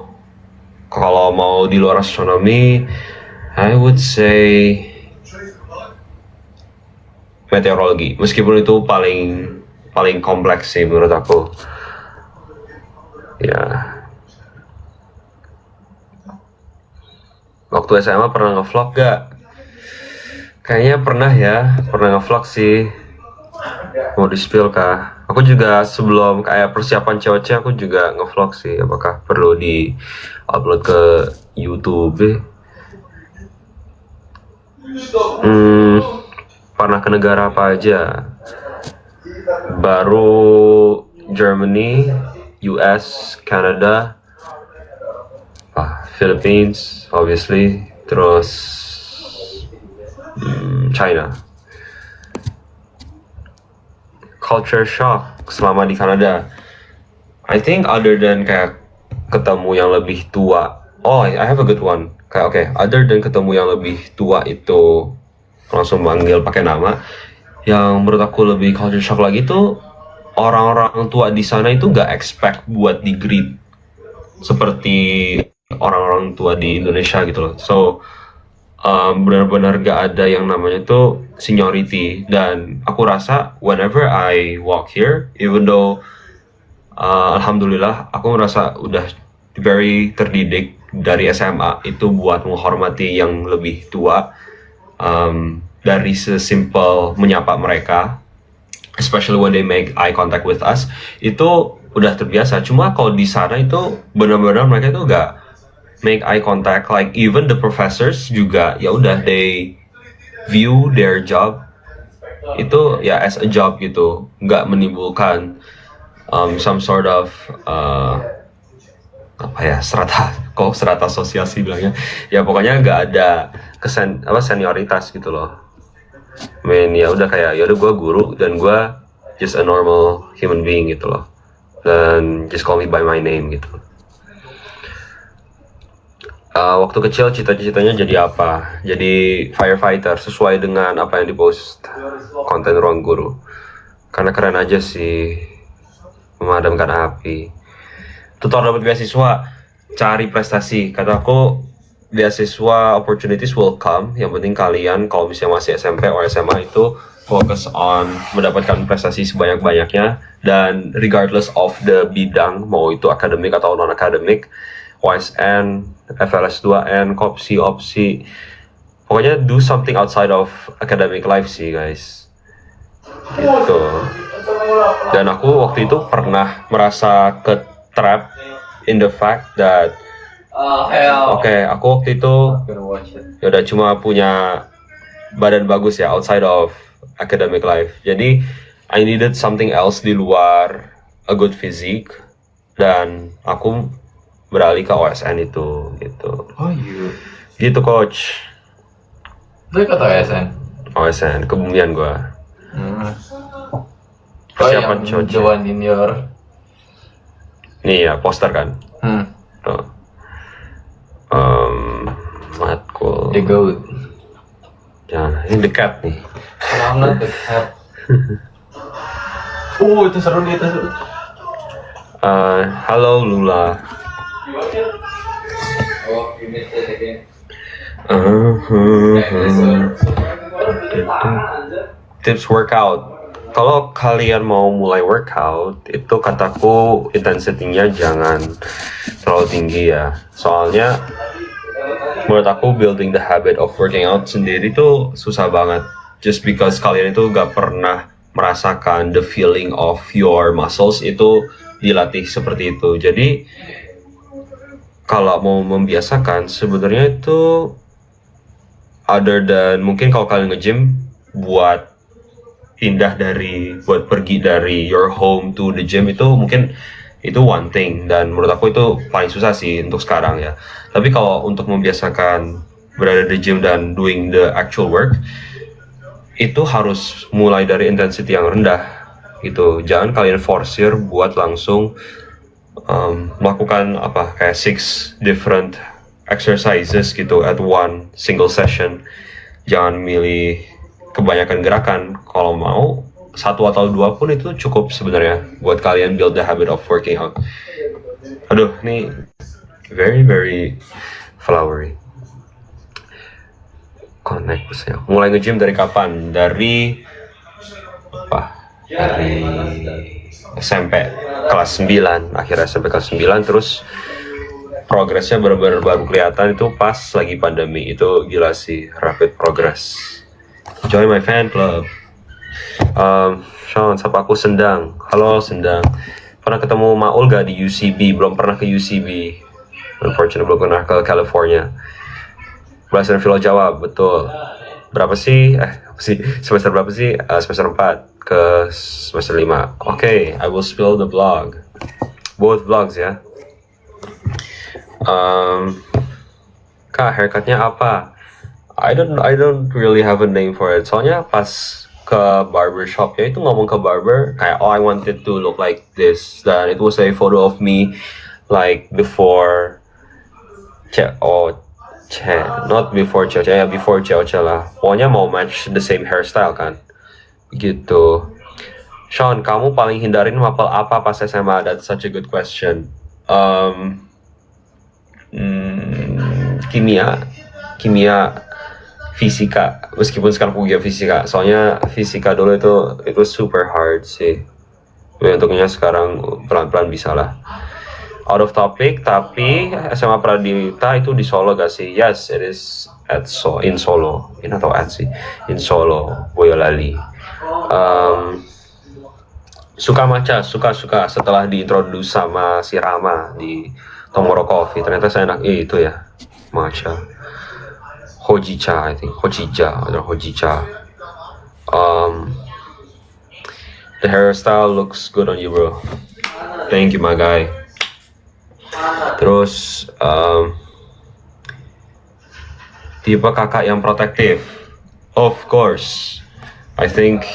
kalau mau di luar astronomi, I would say meteorologi. Meskipun itu paling kompleks sih menurut aku. Ya. Waktu SMA pernah nge-vlog gak? Kayaknya pernah nge-vlog sih. Mau di-spill kah? Aku juga sebelum kayak persiapan COC aku juga nge-vlog sih. Apakah perlu di-upload ke YouTube? Pernah ke negara apa aja? Baru Germany, US, Canada, Philippines, obviously, terus China. Culture shock selama di Kanada. I think other than kayak ketemu yang lebih tua. Oh, I have a good one. Kayak okay, other than ketemu yang lebih tua itu langsung manggil pakai nama. Yang menurut aku lebih culture shock lagi tuh orang-orang tua di sana itu gak expect buat di greet seperti orang-orang tua di Indonesia gitu loh. So benar-benar gak ada yang namanya tuh seniority, dan aku rasa whenever I walk here, even though alhamdulillah aku merasa udah very terdidik dari SMA itu buat menghormati yang lebih tua, dari sesimpel menyapa mereka, especially when they make eye contact with us, itu udah terbiasa. Cuma kalau di sana itu benar-benar mereka itu gak make eye contact, like even the professors juga ya udah, they view their job itu ya as a job gitu, nggak menimbulkan some sort of strata sosial sih bilangnya, ya pokoknya nggak ada senioritas gitu loh. Ya udah kayak ya udah gue guru dan gue just a normal human being gitu loh, dan just call me by my name gitu. Waktu kecil cita-citanya jadi apa? Jadi firefighter, sesuai dengan apa yang dipost konten ruang guru. Karena keren aja sih, memadamkan api. Tutor dapat beasiswa, cari prestasi. Kataku beasiswa opportunities will come. Yang penting kalian kalau misalnya masih SMP atau SMA itu fokus on mendapatkan prestasi sebanyak-banyaknya, dan regardless of the bidang, mau itu akademik atau non akademik, OSN, FLS 2N, kopsi, opsi, pokoknya do something outside of academic life sih guys, gitu. Dan aku waktu itu pernah merasa ke-trap in the fact that oke, aku waktu itu ya udah cuma punya badan bagus ya outside of academic life. Jadi I needed something else di luar a good physique, dan aku beralih ke OSN itu gitu. Oh iya. Gitu coach. Lu ikut OSN? OSN, kebumian gua. Oh Persiapan yang coach. the one in your... Nih ya, poster kan. Tuh. Matkul. The goat. Jangan, ini dekat nih. I'm not the cat. Itu seru nih, itu seru. Halo Lula. Oh, you missed it again. Tips workout. Kalau kalian mau mulai workout, itu kataku intensity-nya jangan terlalu tinggi ya. Soalnya menurut aku building the habit of working out sendiri tuh susah banget. Just because kalian itu gak pernah merasakan the feeling of your muscles itu dilatih seperti itu. Jadi kalau mau membiasakan sebenarnya itu other than mungkin kalau kalian nge-gym buat pergi dari your home to the gym, itu mungkin itu one thing, dan menurut aku itu paling susah sih untuk sekarang ya. Tapi kalau untuk membiasakan berada di gym dan doing the actual work, itu harus mulai dari intensity yang rendah gitu. Jangan kalian forsir buat langsung melakukan kayak 6 different exercises gitu at one single session. Jangan milih kebanyakan gerakan. Kalau mau 1 atau 2 pun itu cukup sebenarnya buat kalian build the habit of working out. Aduh, ini very very flowery. Connect saya. Mulai nge-gym dari kapan? Dari SMP kelas 9, akhirnya SMP kelas 9, terus progresnya benar-benar baru kelihatan itu pas lagi pandemi. Itu gila sih, rapid progress. Join my fan club. Sean, sapa aku Sendang. Halo Sendang. Pernah ketemu Maul gak di UCB? Belum pernah ke UCB. Unfortunately belum pernah ke California. Belasan Philo jawab, betul. Berapa sih? Semester berapa sih? Semester 4 ke semester 5. Oke, I will spill the vlog. Both vlogs ya. Kak, haircutnya apa? I don't really have a name for it. Soalnya pas ke barbershop ya itu ngomong ke barber kayak I wanted to look like this, dan it was a photo of me like before not before before Chow lah. Pokoknya mau match the same hairstyle kan. Gitu. Sean, kamu paling hindarin mapel apa pas SMA? That's such a good question. Kimia, fisika. Meskipun sekarang kuliah fisika, soalnya fisika dulu itu super hard sih. Untungnya sekarang pelan-pelan bisa lah. Out of topic, tapi SMA Pradita itu di Solo gak sih? Yes, it is in Solo. In Solo, Boyolali. Suka matcha, suka setelah diintroduce sama si Rama di Tomorrow Coffee. Ternyata saya enak itu ya, matcha. Hojicha, I think. Hojicha. The hairstyle looks good on you, bro. Thank you, my guy. Terus tipe kakak yang protektif, of course. I think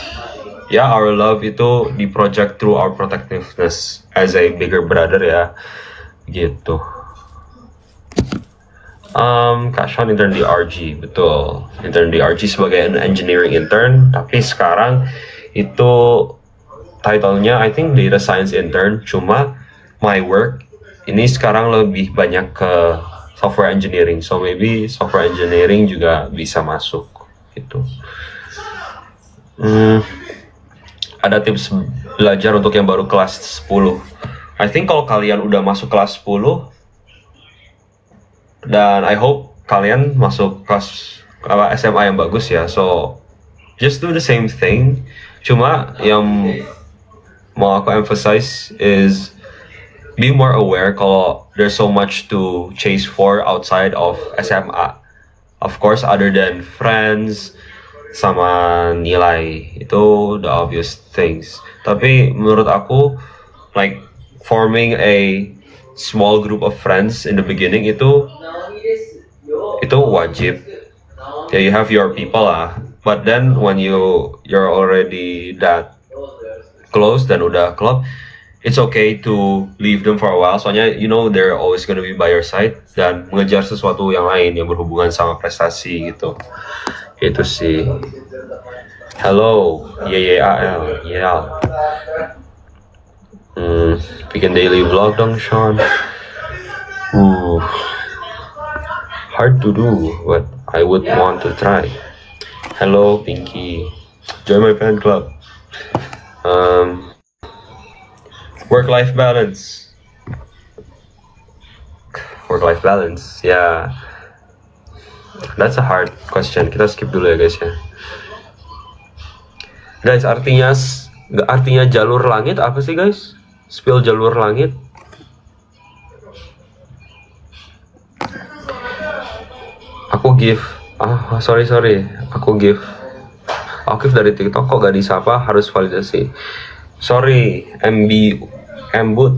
our love itu di project through our protectiveness as a bigger brother ya, gitu. Kak Sean intern di RG, betul. Intern di RG sebagai an engineering intern, tapi sekarang itu title-nya I think data science intern. Cuma my work ini sekarang lebih banyak ke software engineering, so maybe software engineering juga bisa masuk gitu. Ada tips belajar untuk yang baru kelas 10. I think kalau kalian udah masuk kelas 10, dan I hope kalian masuk kelas SMA yang bagus ya. So just do the same thing. Cuma yang mau aku emphasize is be more aware kalau there's so much to chase for outside of SMA. Of course, other than friends sama nilai, itu the obvious things. Tapi menurut aku, like forming a small group of friends in the beginning itu wajib. Yeah, you have your people lah. But then when you're already that close dan udah klop, it's okay to leave them for a while. Soalnya you know they're always gonna be by your side dan mengejar sesuatu yang lain yang berhubungan sama prestasi gitu. Itu sih. Hello, YYAL, yeah. Bikin daily vlog dong, Sean. Hard to do, but I would want to try. Hello, Pinky. Join my fan club. Work-life balance. Work-life balance, yeah. That's a hard question. Kita skip dulu ya guys ya. Guys, artinya jalur langit apa sih guys? Spill jalur langit. Aku give. Sorry. Aku give dari TikTok kok gak disapa, harus validasi. Sorry, Mbut.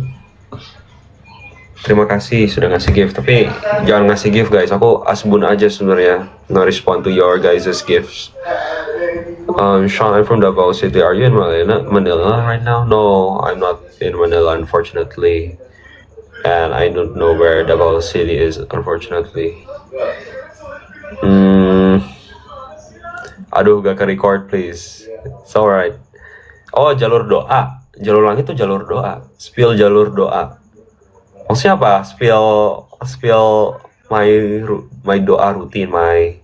Terima kasih sudah ngasih gift, tapi jangan ngasih gift guys. Aku asbun aja sebenarnya, no respond to your guys' gifts. Sean, I'm from Davao City. Are you in Manila right now? No, I'm not in Manila, unfortunately. And I don't know where Davao City is, unfortunately. Aduh, gak ke-record please. It's alright. Oh, jalur doa. Jalur langit tuh jalur doa. Spill jalur doa. Maksudnya apa? Spill my doa routine, my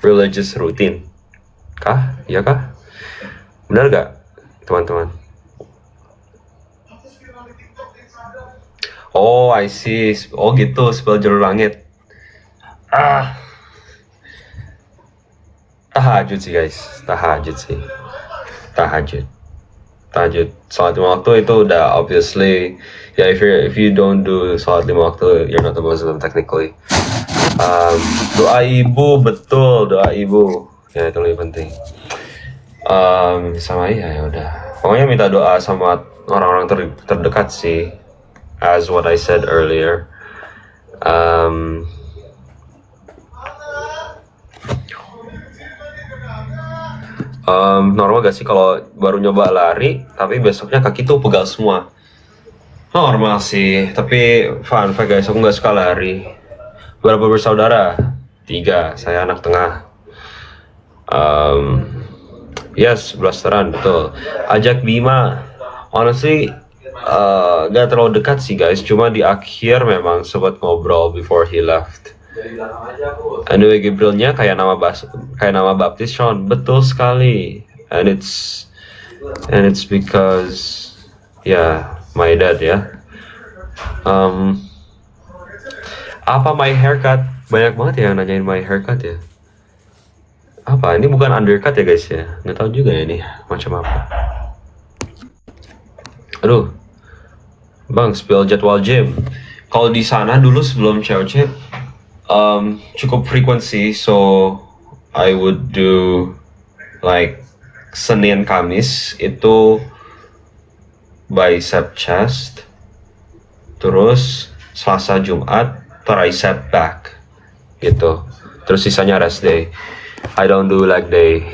religious routine. Kah? Iya kah? Benar gak, teman-teman? Oh, I see. Oh gitu, spill jalur langit. Tahajud sih guys, tahajud. Salat 5 waktu itu udah obviously ya, if you don't do salat 5 waktu, you're not a Muslim technically. Doa ibu, betul, doa ibu ya, itu lebih penting. Sama ya udah, pokoknya minta doa sama orang-orang terdekat sih, as what I said earlier. Normal gak sih kalau baru nyoba lari tapi besoknya kaki tuh pegal semua? Normal sih, tapi fun fact guys, aku gak suka lari. Berapa bersaudara? 3, saya anak tengah. Yes, blasteran, betul. Ajak Bima. Honestly, gak terlalu dekat sih guys, cuma di akhir memang sempat ngobrol before he left. Anyway, Gabrielnya kayak nama baptis Sean, betul sekali. And it's because my dad ya. Apa my haircut? Banyak banget ya yang nanyain my haircut ya. Apa ini, bukan undercut ya guys ya? Nggak tahu juga ya ini macam apa. Aduh, bang, spill jadwal gym. Kalau di sana dulu sebelum COC cukup frekuensi, so I would do like Senin Kamis itu bicep chest, terus Selasa Jumat tricep back gitu, terus sisanya rest day. I don't do leg day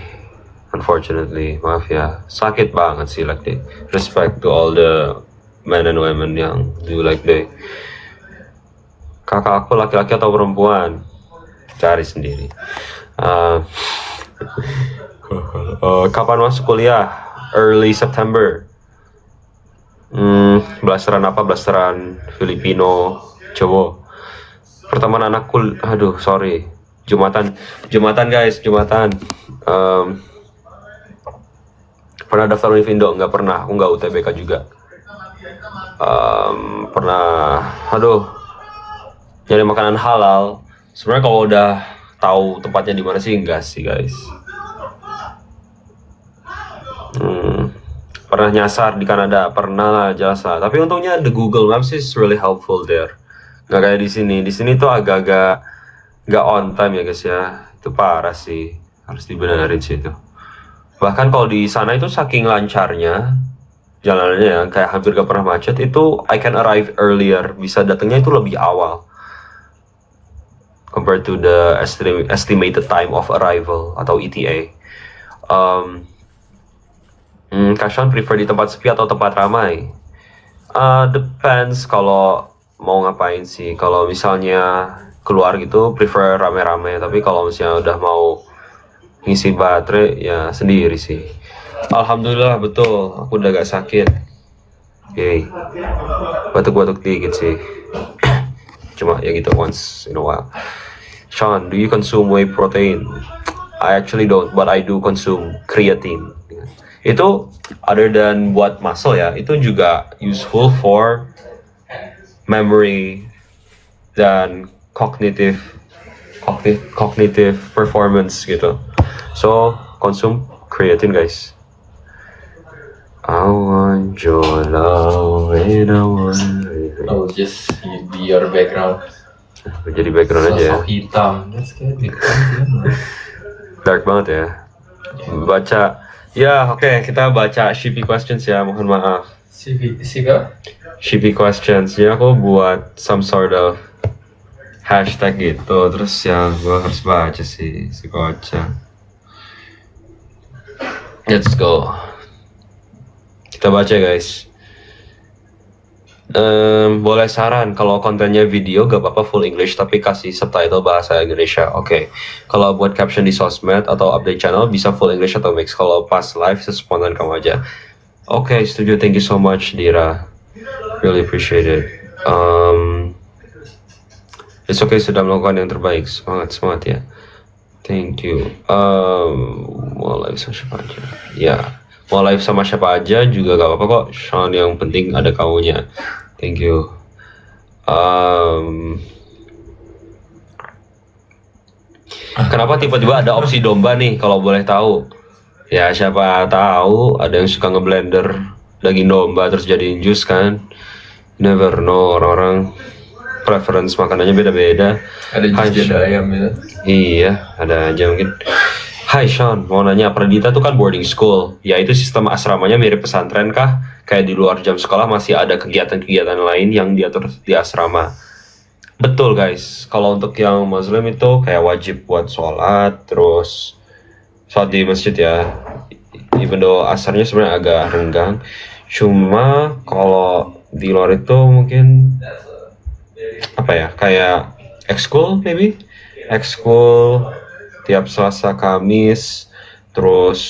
unfortunately, maaf ya, sakit banget sih leg day. Respect to all the men and women yang do leg day. Kakak aku laki-laki atau perempuan? Cari sendiri. Kapan masuk kuliah? Early September. Blasteran apa? Blasteran Filipino cowok. Pertemanan anakku, aduh sorry. Jumatan guys, Jumatan. Pernah daftar Univindo? Nggak pernah, aku nggak UTBK juga. Pernah, nyari makanan halal. Sebenarnya kalau udah tahu tempatnya di mana sih, enggak sih guys. Pernah nyasar di Kanada, pernah lah, jelas lah. Tapi untungnya the Google Maps is really helpful there. Nggak kayak di sini. Di sini tuh agak-agak nggak on time ya guys ya. Itu parah sih, harus dibenerin sih itu. Bahkan kalau di sana itu saking lancarnya jalanannya ya, kayak hampir gak pernah macet. Itu I can arrive earlier, bisa datangnya itu lebih awal compared to the estimated time of arrival atau ETA. Kashan prefer di tempat sepi atau tempat ramai? Depends kalau mau ngapain sih. Kalau misalnya keluar gitu prefer rame-rame, tapi kalau misalnya udah mau ngisi baterai ya sendiri sih. Alhamdulillah, betul, aku udah gak sakit. Oke, batuk-batuk dikit sih. Cuma ya gitu once in a while. Sean, do you consume whey protein? I actually don't, but I do consume creatine. Itu other than buat muscle ya, itu juga useful for memory dan cognitive performance gitu. So consume creatine guys. I want your love and I want Oh, just be your background. jadi background aja ya. Sosok hitam. That's good. Dark banget ya. Baca ya, oke, kita baca Shippy questions ya, mohon maaf. Siapa? Shippy questions ya, aku buat some sort of hashtag gitu, terus ya gue harus baca sih si kocak. Let's go. Kita baca guys. Boleh saran kalau kontennya video gak apa-apa full English tapi kasih subtitle bahasa Indonesia. Oke. Kalau buat caption di sosmed atau update channel bisa full English atau mix. Kalau pas live sespontan kamu aja. Oke, setuju. Thank you so much Dira. Really appreciate it. It's okay, sudah melakukan yang terbaik. Semangat ya. Thank you. Mau live sama siapa aja? Ya, mau live sama siapa aja juga gak apa-apa kok. Sean, yang penting ada kamunya. Thank you. Kenapa tiba-tiba ada opsi domba nih? Kalau boleh tahu. Ya siapa tahu ada yang suka ngeblender daging domba terus jadiin jus kan? Never know, orang-orang preference makanannya beda-beda. Ada jus ada ayam gitu. Iya, ada aja mungkin. Hai Sean, mau nanya, Pradita tuh kan boarding school. Ya itu sistem asramanya mirip pesantren kah? Kayak di luar jam sekolah masih ada kegiatan-kegiatan lain yang diatur di asrama. Betul guys, kalau untuk yang muslim itu kayak wajib buat sholat, terus sholat di masjid ya. Even though asarnya sebenarnya agak renggang. Cuma kalau di luar itu mungkin apa ya, kayak ekskul maybe, ekskul tiap Selasa Kamis, terus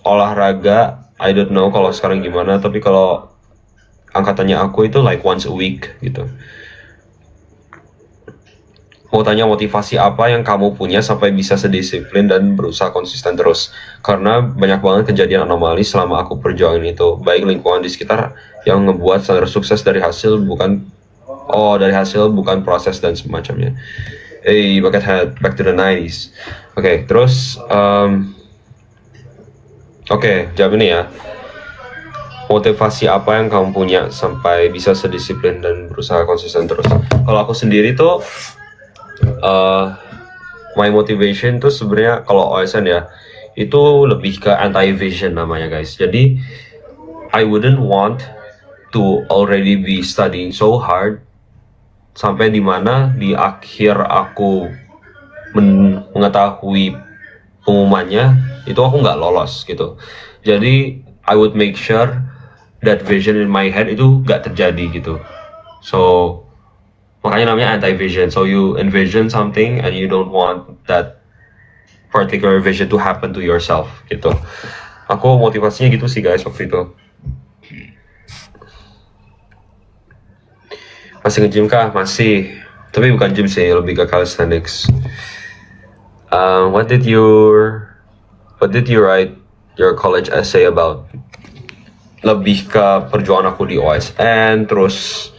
olahraga. I don't know kalau sekarang gimana, tapi kalau angkatannya aku itu like once a week gitu. Mau tanya motivasi apa yang kamu punya sampai bisa sedisiplin dan berusaha konsisten terus? Karena banyak banget kejadian anomali selama aku perjuangan itu, baik lingkungan di sekitar yang ngebuat sadar sukses dari hasil bukan proses dan semacamnya. Hey, Buckethead, back to the 90s. Oke, terus jawab ini ya. Motivasi apa yang kamu punya sampai bisa sedisiplin dan berusaha konsisten terus? Kalau aku sendiri tuh my motivation tuh sebenarnya kalau OSN ya, itu lebih ke anti-vision namanya guys. Jadi I wouldn't want to already be studying so hard sampai dimana di akhir aku mengetahui pengumumannya itu aku nggak lolos gitu. Jadi I would make sure that vision in my head itu nggak terjadi gitu. So makanya namanya anti-vision. So you envision something and you don't want that particular vision to happen to yourself gitu. Aku motivasinya gitu sih guys waktu itu. Masih nge-gym kah? Masih. Tapi bukan gym sih, lebih ke calisthenics. What did you write your college essay about? lebih ke perjuangan aku di OSN, terus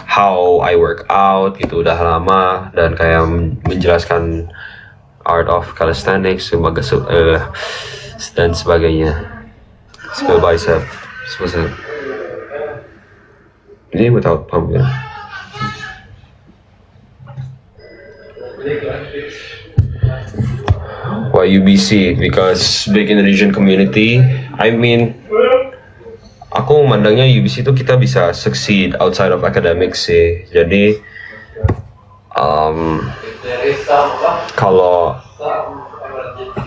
how I work out gitu udah lama, dan kayak menjelaskan art of calisthenics dan sebagainya. Skill bicep, ini without pump ya. Why UBC? Because big Indonesian community. I mean, aku memandangnya UBC itu kita bisa succeed outside of academics sih. Jadi kalau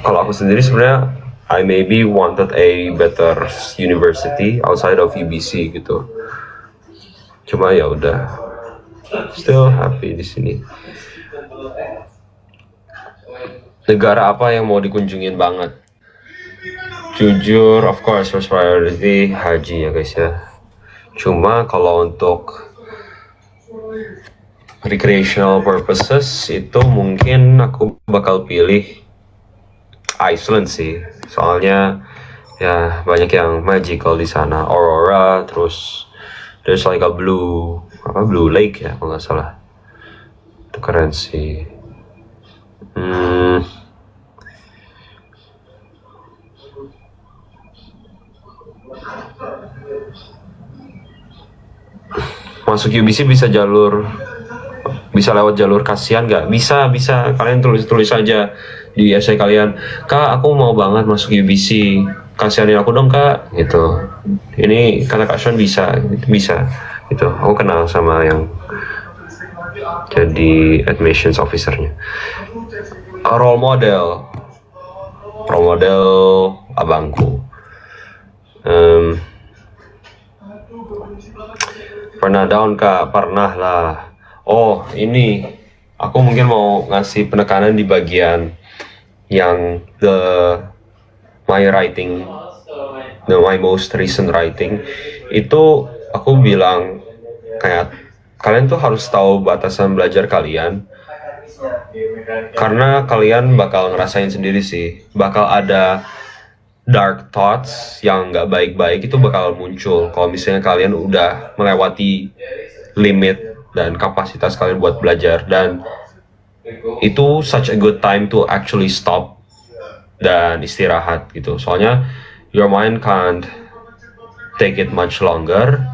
aku sendiri sebenarnya I maybe wanted a better university outside of UBC gitu. Cuma ya udah, still happy di sini. Negara apa yang mau dikunjungin banget? Jujur, of course, first priority haji ya guys ya. Cuma kalau untuk recreational purposes itu mungkin aku bakal pilih Iceland sih. Soalnya ya banyak yang magical di sana, Aurora, terus there's like a blue lake ya kalau nggak salah. Itu keren sih. Masuk UBC bisa lewat jalur kasihan nggak? Bisa, kalian tulis aja di essay kalian, Kak aku mau banget masuk UBC, kasihanin aku dong Kak, gitu. Ini kata Kak Sean bisa gitu. Aku kenal sama yang jadi admissions officernya. Role model abangku. Pernah down Kak? Pernah lah. Oh ini, aku mungkin mau ngasih penekanan di bagian yang my most recent writing. Itu aku bilang kayak kalian tuh harus tahu batasan belajar kalian, karena kalian bakal ngerasain sendiri sih, bakal ada dark thoughts yang nggak baik-baik itu bakal muncul kalau misalnya kalian udah melewati limit dan kapasitas kalian buat belajar, dan itu such a good time to actually stop dan istirahat gitu. Soalnya your mind can't take it much longer.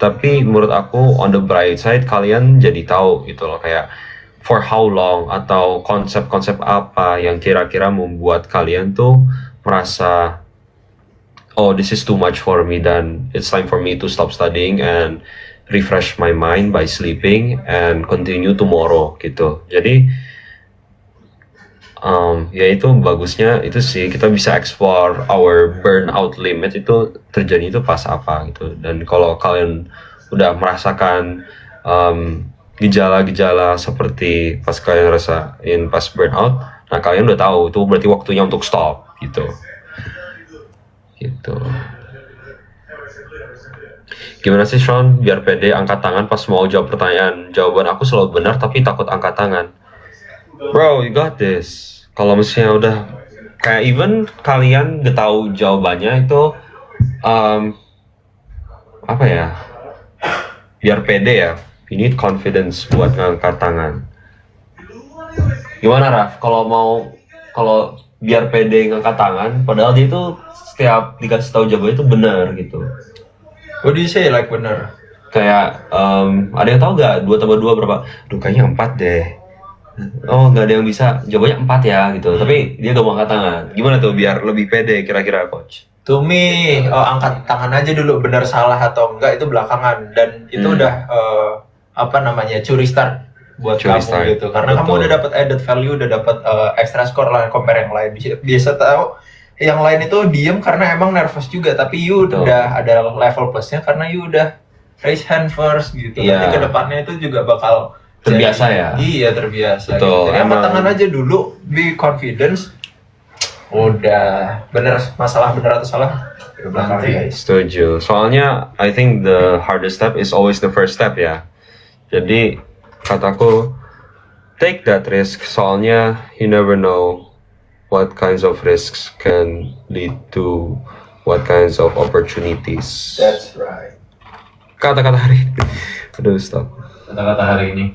Tapi menurut aku on the bright side kalian jadi tahu gitu loh, kayak for how long atau konsep-konsep apa yang kira-kira membuat kalian tuh merasa oh this is too much for me, dan it's time for me to stop studying and refresh my mind by sleeping and continue tomorrow gitu. Jadi ya itu bagusnya itu sih, kita bisa explore our burnout limit itu terjadi itu pas apa gitu. Dan kalau kalian udah merasakan gejala-gejala seperti pas kalian rasain pas burnout, nah kalian udah tahu itu berarti waktunya untuk stop gitu. Gimana sih Sean biar pede angkat tangan pas mau jawab pertanyaan? Jawaban aku selalu benar tapi takut angkat tangan. Bro, you got this. Kalau misalnya udah kayak even kalian gak tahu jawabannya itu apa ya? Biar pede ya. You need confidence buat ngangkat tangan. Gimana Raf? Kalau biar pede ngangkat tangan, padahal dia itu setiap dikasih tahu jawabannya itu benar gitu. What do you say like bener? Kayak ada yang tahu gak 2 tambah 2 berapa? Duh kayaknya 4 deh. Oh gak ada yang bisa, jawabannya 4 ya gitu. Tapi dia gak mau angkat tangan. Gimana tuh biar lebih pede kira-kira coach? To me, angkat tangan aja dulu, benar salah atau enggak itu belakangan, dan itu udah curi start buat Curi kamu start. gitu. Karena Betul. kamu udah dapat added value, udah dapat extra score lah compare yang lain. Biasa tahu yang lain itu diem karena emang nervous juga, tapi you Betul. udah ada level plusnya karena you udah raise hand first gitu. Iya. Nanti kedepannya itu juga bakal Terbiasa jadi- ya? Iya terbiasa. Betul, Gitu. Jadi angkat emang. tangan aja dulu, be confidence. Udah bener masalah bener atau salah ke belakang guys. Setuju. Soalnya I think the hardest step is always the first step ya. Jadi kataku take that risk. Soalnya you never know what kinds of risks can lead to what kinds of opportunities. That's right. Kata-kata hari ini. Aduh, stop. Kata-kata hari ini.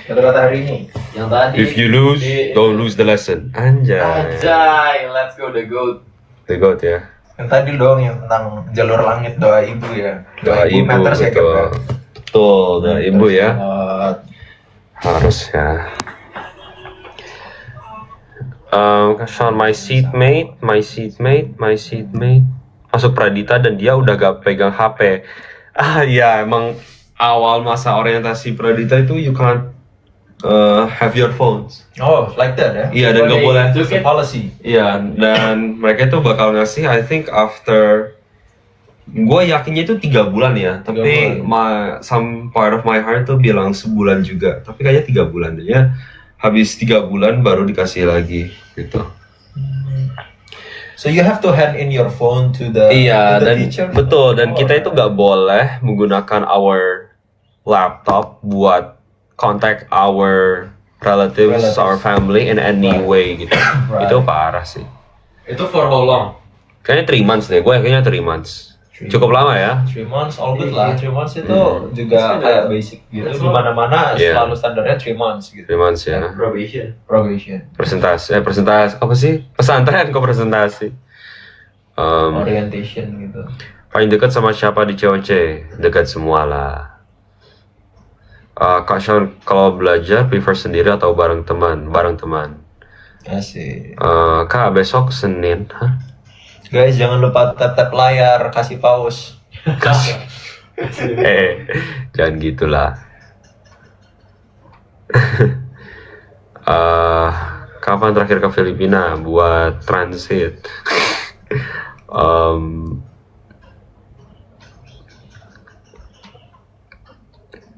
Kata-kata hari ini. Yang tadi. If you lose, don't lose the lesson. Anjay. Anjay, let's go the goat. The goat ya. Yang tadi dong yang tentang jalur langit doa ibu ya. Doa ibu, matters ya betul. kan. Betul, doa ibu ya. Banget. Harusnya. Sean, my seatmate masuk Pradita dan dia udah gak pegang HP. Ya emang awal masa orientasi Pradita itu you can't have your phones. Oh, like that ya? Iya, dan gak boleh. It's a policy. Iya, dan mereka tuh bakal ngasih, I think after, gue yakinnya itu 3 bulan ya, tapi some part of my heart tuh bilang sebulan juga, tapi kayaknya 3 bulan ya. Habis 3 bulan baru dikasih lagi gitu. So you have to hand in your phone to the Iya, to the dan teacher. betul, dan kita itu nggak boleh menggunakan our laptop buat contact our relatives, our family in any way gitu. Right. Itu parah sih. Itu for how long? Kayaknya 3 months deh, gue kayaknya 3 months. Cukup lama ya. 3 months all good lah. 3 months itu juga kayak basic gitu. Di mana-mana Iya. selalu standarnya 3 months gitu. 3 months ya. Probation. Presentasi apa sih? Pesantren kok presentasi. Orientation gitu. Paling dekat sama siapa di COC? Dekat semua lah. Kak Sean, kalau belajar prefer sendiri atau bareng teman? Bareng teman. Asik. Kak, besok Senin, hah? Guys, jangan lupa tap-tap layar, kasih pause. Jangan gitulah. Kapan terakhir ke Filipina buat transit?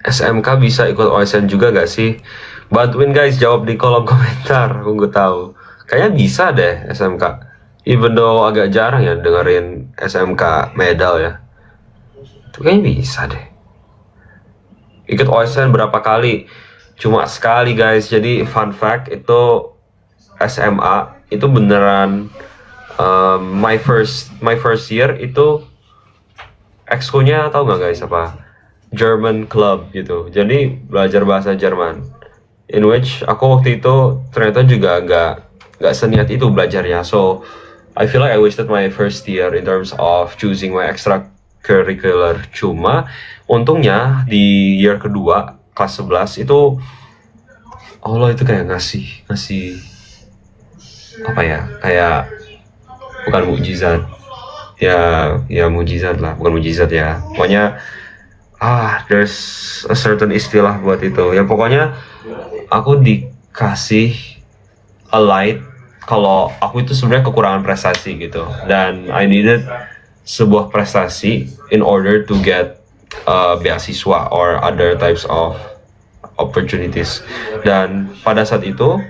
SMK bisa ikut OSN juga gak sih? Bantuin guys, jawab di kolom komentar. Aku nggak tahu. Kayaknya bisa deh SMK. Even though agak jarang ya dengerin SMK medal ya. Itu kayaknya bisa deh. Ikut OSN berapa kali? Cuma sekali guys. Jadi fun fact itu SMA itu beneran my first year itu exco-nya tahu nggak guys apa? German club gitu. Jadi belajar bahasa Jerman. In which aku waktu itu ternyata juga nggak seniat itu belajarnya. So I feel like I wasted my first year in terms of choosing my extracurricular. Cuma untungnya di year kedua kelas 11 itu Allah itu kayak ngasih apa ya, kayak bukan mukjizat ya mukjizat lah, bukan mukjizat ya, pokoknya there's a certain istilah buat itu ya, pokoknya aku dikasih a light kalau aku itu sebenarnya kekurangan prestasi gitu, dan I needed sebuah prestasi in order to get beasiswa or other types of opportunities. Dan pada saat itu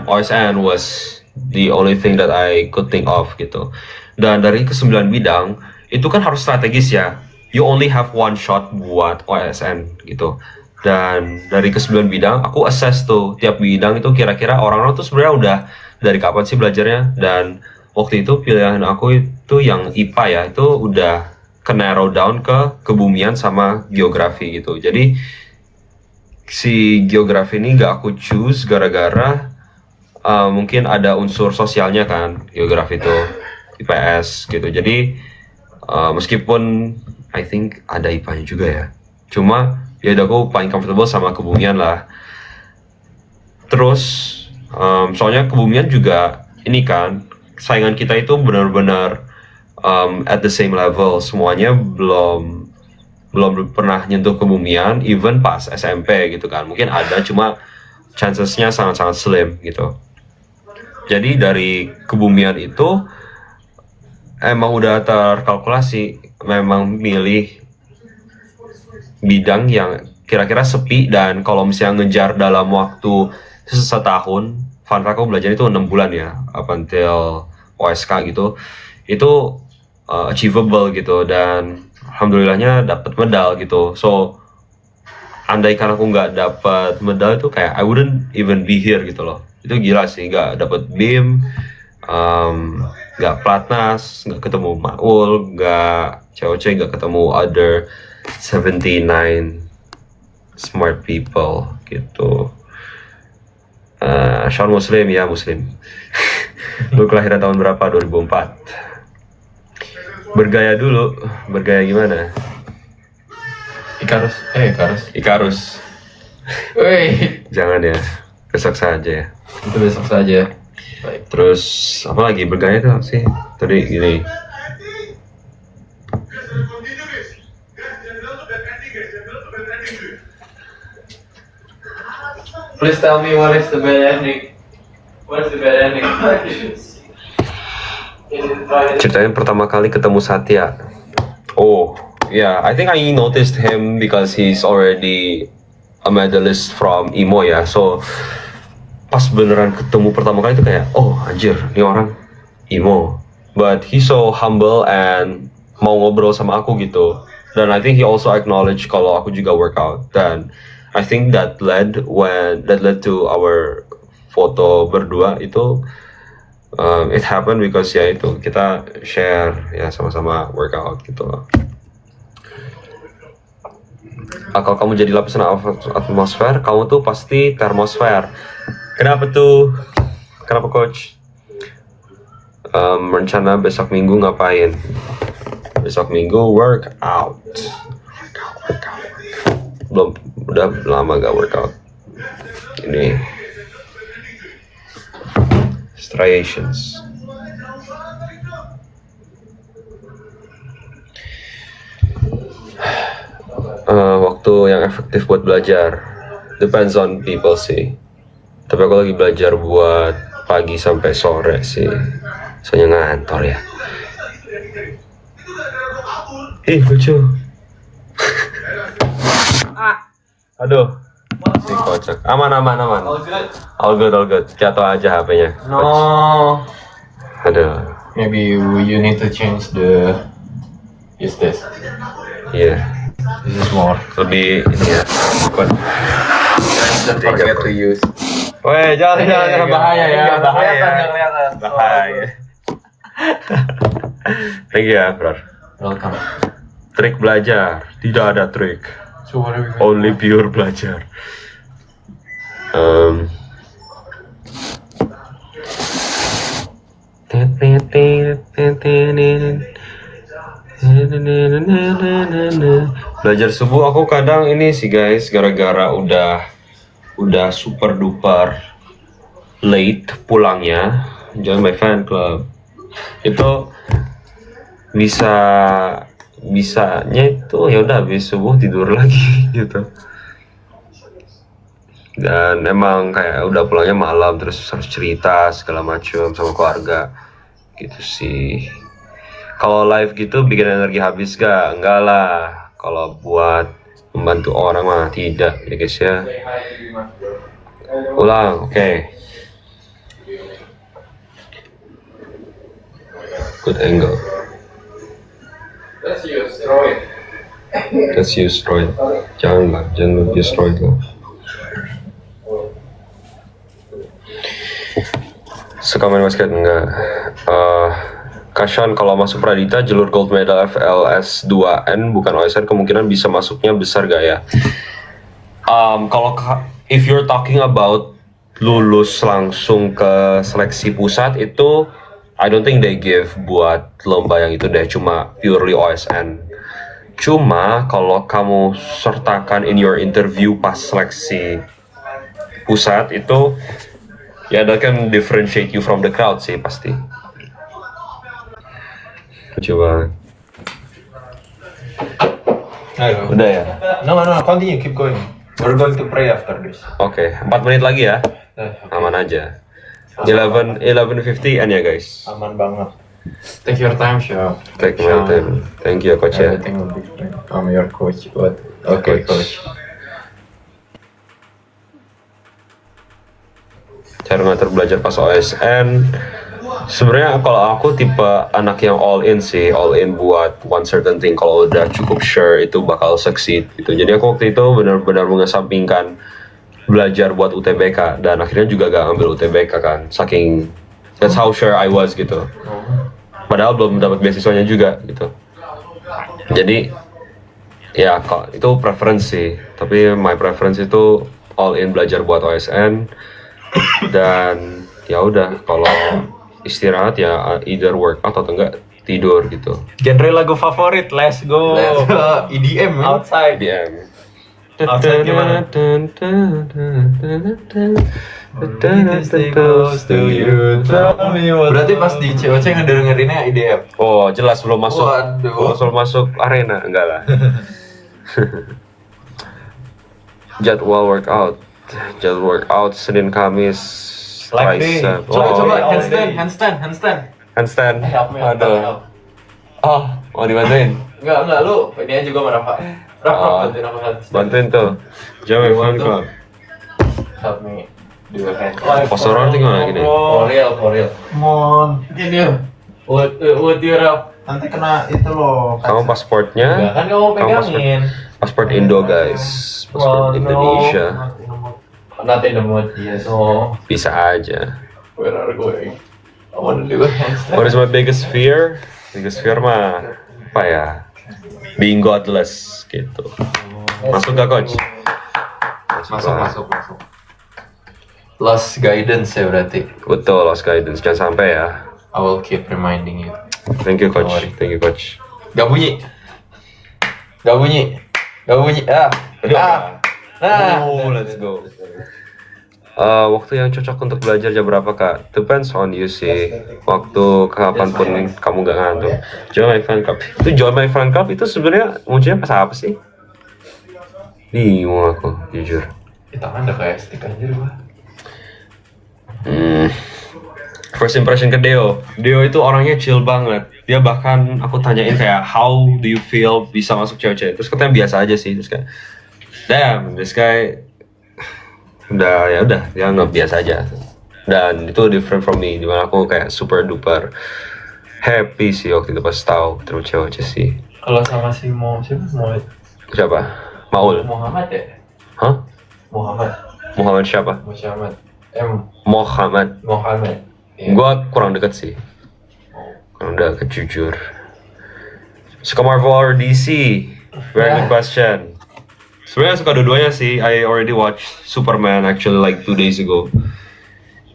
OSN was the only thing that I could think of gitu. Dan dari ke-9 bidang itu kan harus strategis ya. You only have one shot buat OSN gitu. Dan dari ke-9 bidang aku assess tuh tiap bidang itu kira-kira orang-orang tuh sebenarnya udah dari kapan sih belajarnya. Dan waktu itu pilihan aku itu yang IPA ya, itu udah ke narrow down ke kebumian sama geografi gitu. Jadi si geografi ini gak aku choose gara-gara mungkin ada unsur sosialnya kan, geografi itu IPS gitu. Jadi meskipun I think ada IPA-nya juga ya, cuma ya udah aku paling comfortable sama kebumian lah. Terus soalnya kebumian juga ini kan saingan kita itu benar-benar at the same level, semuanya belum pernah nyentuh kebumian, even pas SMP gitu kan. Mungkin ada, cuma chancesnya sangat-sangat slim gitu. Jadi dari kebumian itu emang udah terkalkulasi, memang milih bidang yang kira-kira sepi, dan kalau misalnya ngejar dalam waktu setahun, fun fact aku belajar itu 6 bulan ya, up until OSK gitu, itu achievable gitu, dan alhamdulillahnya dapat medal gitu. So andaikan aku nggak dapat medal itu kayak I wouldn't even be here gitu loh. Itu gila sih, nggak dapet BIM, nggak Platnas, nggak ketemu Maul, nggak COC, nggak ketemu other 79 smart people gitu. Sean Muslim ya, Muslim. Lu kelahiran tahun berapa? 2004. Bergaya dulu, bergaya gimana? Ikarus. Ikarus. Woi, Jangan ya, besok saja ya. itu besok saja. Baik. Terus apa lagi bergaya tuh sih? Tadi gini. Please tell me what is the bad ending. What is the bad ending? Ceritanya pertama kali ketemu Satya. Oh, yeah, I think I noticed him because he's already a medalist from IMO ya. So pas beneran ketemu pertama kali itu kayak, oh anjir, ini orang IMO. But he's so humble and mau ngobrol sama aku gitu. Dan I think he also acknowledge kalau aku juga workout. Dan I think that led to our foto berdua itu. It happened because ya itu kita share ya sama-sama workout gitu loh. Kalau kamu jadi lapisan atmosfer, kamu tuh pasti termosfer. Kenapa tuh? Kenapa coach? Rencana besok minggu ngapain? Besok minggu workout. Belum, udah lama gak workout. Ini striations. Waktu yang efektif buat belajar depends on people sih. Tapi aku lagi belajar buat pagi sampai sore sih. Soalnya ngantor ya. Ih lucu. Aduh, si kocak. Aman. All good. Jatuh aja HP-nya. No, Aduh, maybe you need to change the use this. iya. This is more. Lebih ini ya. Bukan. Don't forget to use. Weh, jangan bahaya ya, bahaya. Kelihatan. Bahaya. Thank you ya, bro. Welcome. Trik belajar, tidak ada trik. So what are we going Only pure belajar. Belajar subuh aku kadang ini sih guys, gara-gara udah super duper late pulangnya, join my fan club. Itu bisanya itu ya udah habis subuh tidur lagi gitu. Dan emang kayak udah pulangnya malam terus harus cerita segala macam sama keluarga gitu sih. Kalau live gitu bikin energi habis gak? Enggak lah. Kalau buat membantu orang mah tidak ya guys ya. Ulang, oke. Good angle. Let's use Roy. Let's use Roy. Jangan use Roy lah. Suka main basket enggak? Kashan kalau masuk Pradita jalur gold medal FLS 2N bukan OSN kemungkinan bisa masuknya besar gak ya? Kalau if you're talking about lulus langsung ke seleksi pusat itu I don't think they give buat lomba yang itu deh, cuma purely OSN. Cuma kalau kamu sertakan in your interview pas seleksi pusat itu ya that can differentiate you from the crowd sih pasti. Coba. Udah ya? No, continue, keep going. We're going to pray after this. Oke, 4 menit lagi ya. Aman aja. 11:50 and ya guys. Aman banget. Take your time, Syah. Take my time. Thank you coach ya. Everything will be fine. I'm your coach, but okay, coach. Cara ngatur belajar pas OSN. Sebenarnya kalau aku tipe anak yang all in sih, all in buat one certain thing. Kalau udah cukup sure itu bakal succeed gitu. Jadi aku waktu itu benar-benar mengesampingkan belajar buat UTBK dan akhirnya juga gak ambil UTBK kan, saking that's how sure I was gitu. Padahal belum dapat beasiswanya juga gitu. Jadi ya kok itu preferensi, tapi my preference itu all in belajar buat OSN dan ya udah kalau istirahat ya either workout atau enggak tidur gitu. Genre lagu favorit, let's go. EDM ya. Outside. BM. Outside gimana? Berarti pas di COC ngedengerinnya EDM. Oh jelas belum masuk. Waduh. Belum masuk arena enggak lah. Jadwal workout Senin Kamis Like day. tricep. Coba Oh, handstand. handstand. Help me, Aduh. Oh, mau dibantuin? Enggak lu. Ini aja juga sama Rafa. Rafa Oh. bantuin aku handstand. Bantuin tuh. Jangan fan club. Help me do a handstand. Posturan tuh gimana gini? For real. Come on. Gini ya. What you Raf? Nanti kena itu loh. Kamu pasportnya? Enggak kan kamu pegangin. Paspor Indo guys. Paspor Indonesia. Not in the mood, yes. So, Bisa aja. where are we going? I wanna do a handstand. What is my biggest fear? Biggest fear mah apa ya? Being godless gitu. Masuk gak coach? Masuk. Lost guidance ya berarti. Betul, lost guidance. Jangan sampai ya. I will keep reminding you. Thank you coach. Don't worry. Thank you coach. Gak bunyi. Let's go. Waktu yang cocok untuk belajar jam berapa kak? Depends on you sih. Waktu kapanpun kamu gak ngantuk. Join my fan club. Itu join my fan club itu sebenarnya munculnya pas apa sih? Bingung aku, jujur. Kita kan udah kayak stick aja gua. First impression ke Deo. Deo itu orangnya chill banget. Dia bahkan aku tanyain kayak how do you feel bisa masuk cewek-cewek. Terus katanya biasa aja sih. Terus kayak damn, this guy udah dia nggak biasa aja. Dan itu different from me. Dimana aku kayak super duper happy sih waktu itu pas tahu terus cewek-cewek sih. Kalau sama si Siapa? Maul. Muhammad ya? Hah? Muhammad siapa? Muhammad. Iya. Gua kurang deket sih. Kurang deket jujur. Suka Marvel or DC? Very good question. Sebenarnya suka dua-duanya sih. I already watched Superman actually like 2 days ago.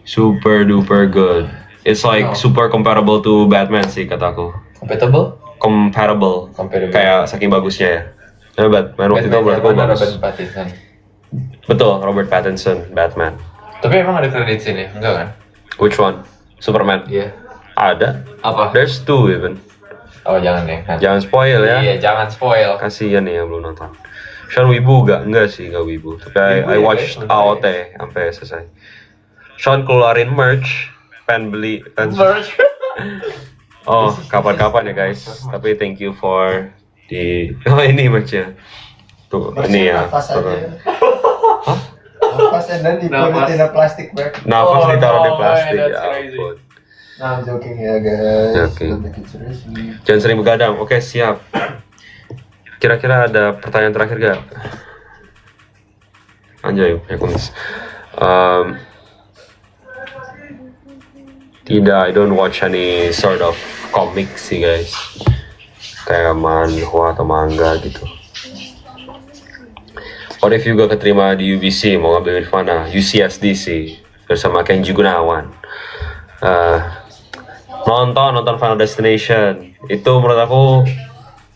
Super duper good. It's like super comparable to Batman sih kataku. Comparable. Kayak saking bagusnya ya. Nah, Batman waktu itu berarti kok bagus. Betul, Robert Pattinson, Batman. Tapi emang ada kredit sini, enggak kan? Which one? Superman? Iya. Ada. Apa? There's 2 even. Oh jangan deh. Jangan spoil ya. Iya, jangan spoil. Kasian nih yang belum nonton. Sean wibu enggak sih, enggak wibu. Tapi I watched AOT sampai selesai. Sean keluarin merch, pengen beli. Merch. Oh, kapan-kapan ya guys. Tapi thank you for di ini merchnya. Tuh, ini ya. Nafas aja. Nafas and then diput in a plastic bag. Nafas Oh, ditaruh di no, plastik that's ya crazy. ampun. Nah, I'm joking ya guys. Joking. Don't take it seriously. Jangan sering begadang. Oke, siap. Kira-kira ada pertanyaan terakhir gak? Anjay, ya kumis. Tidak, I don't watch any sort of comic sih guys. Kayak manhwa atau manga gitu. What if you gak keterima di UBC, mau ngambil di mana? UCSD sih, bersama Kenji Gunawan. Nonton Final Destination. Itu menurut aku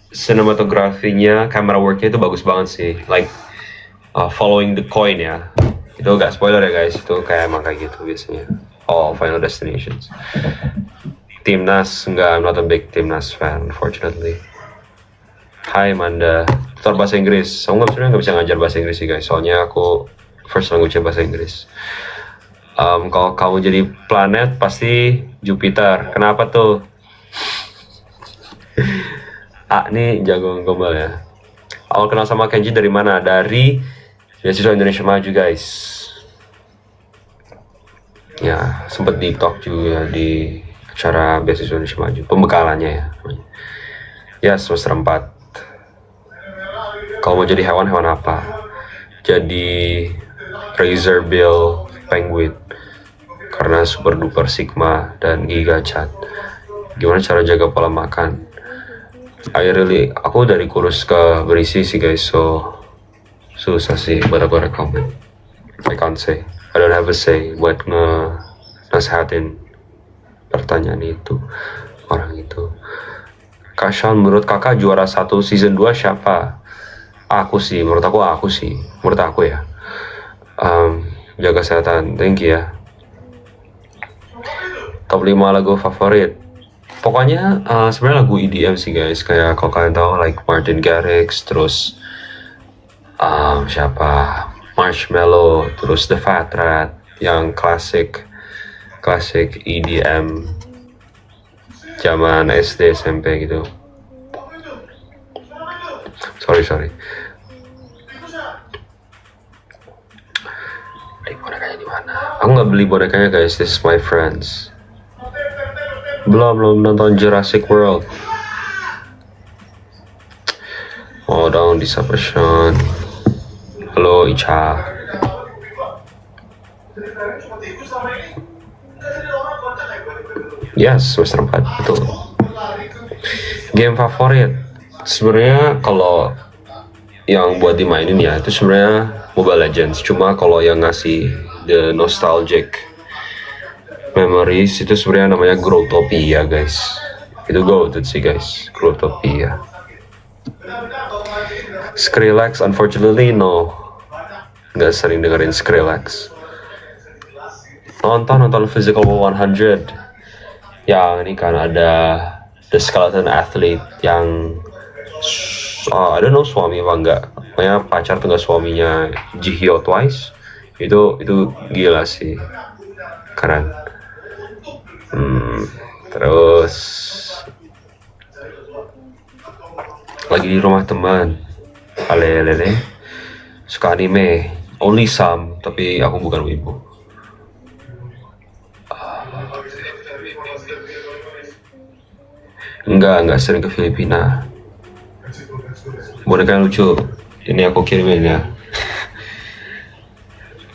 sinematografinya, camera worknya itu bagus banget sih. Like following the coin ya. Itu gak spoiler ya guys, itu kayak emang kayak gitu biasanya. All Final Destinations. Timnas, enggak, I'm not a big Timnas fan, unfortunately. Hai Manda, tutor bahasa Inggris. Aku sebenarnya nggak bisa ngajar bahasa Inggris sih guys, soalnya aku first language bahasa Inggris. Kalau kamu jadi planet pasti Jupiter. Kenapa tuh? Nih jago gombal ya. Awal kenal sama Kenji dari mana? Dari beasiswa Indonesia Maju guys. Ya, sempet di talk juga di acara beasiswa Indonesia Maju. Pembekalannya ya. Ya, semester 4. Kalau mau jadi hewan apa? Jadi Razor Bill Penguin karena Super Duper Sigma dan Giga Chat. Gimana cara jaga pola makan? Aku dari kurus ke berisi sih guys, so susah sih buat aku rekomend. I can't say, I don't have a say buat nasehatin pertanyaan itu orang itu. Kak Sean, menurut kakak juara 1 season 2 siapa? Menurut aku sih, menurut aku ya. Jaga kesehatan, thank you ya. Top 5 lagu favorit. Pokoknya sebenarnya lagu EDM sih guys, kayak kalau kalian tahu like Martin Garrix, terus siapa, Marshmello, terus The Fat Rat, yang klasik EDM zaman SD SMP gitu. Sorry. Bonekanya di mana? Aku nggak beli bonekanya guys. This is my friends. Belum nonton Jurassic World. Oh dong di Sean. Halo Ica. Yes, semester 4 betul. Game favorit. Sebenarnya kalau yang buat dimainin ya itu sebenarnya Mobile Legends. Cuma kalau yang ngasih the nostalgic memories itu sebenarnya namanya Growtopia guys. Itu goated sih guys, Growtopia. Skrillex unfortunately no, nggak sering dengerin Skrillex. Nonton Physical 100 yang ini kan ada The Skeleton Athlete yang I don't know suami apa enggak, pokoknya pacar tuh nggak suaminya Jihyo Twice. Itu gila sih, keren. Terus lagi di rumah teman, lele suka anime, only some, tapi aku bukan wibu. Enggak sering ke Filipina. Boneka yang lucu ini aku kirimin ya.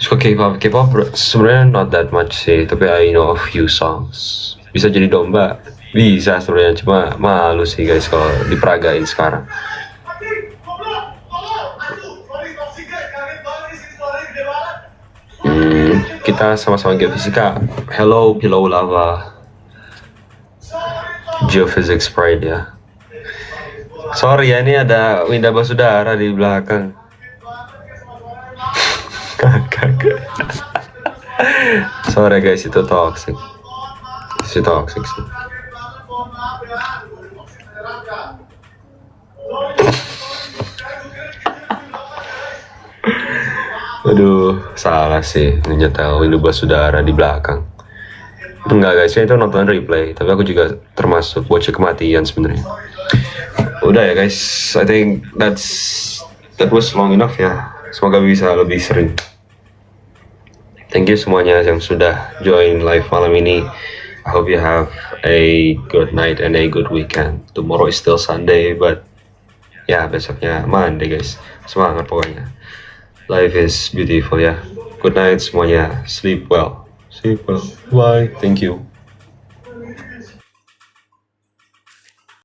Suka K-pop sebenarnya not that much sih, tapi I know a few songs. Bisa jadi domba, bisa sebenarnya, cuma malu sih guys kalau diperagain sekarang. Kita sama-sama geofisika. Hello Pillow Lava, Geophysics Pride ya. Sorry ya, ini ada Winda Basudara di belakang. Sorry guys, itu toxic sih. Aduh, salah sih nyetel Winda Basudara di belakang. Enggak guys, itu nonton replay, tapi aku juga termasuk bocah kematian sebenarnya. Udah ya guys, I think that was long enough ya. Semoga bisa lebih sering. Thank you semuanya yang sudah join live malam ini. I hope you have a good night and a good weekend. Tomorrow is still Sunday, but ya besoknya Monday guys. Semangat pokoknya. Life is beautiful ya. Good night semuanya. Sleep well. Bye. Thank you.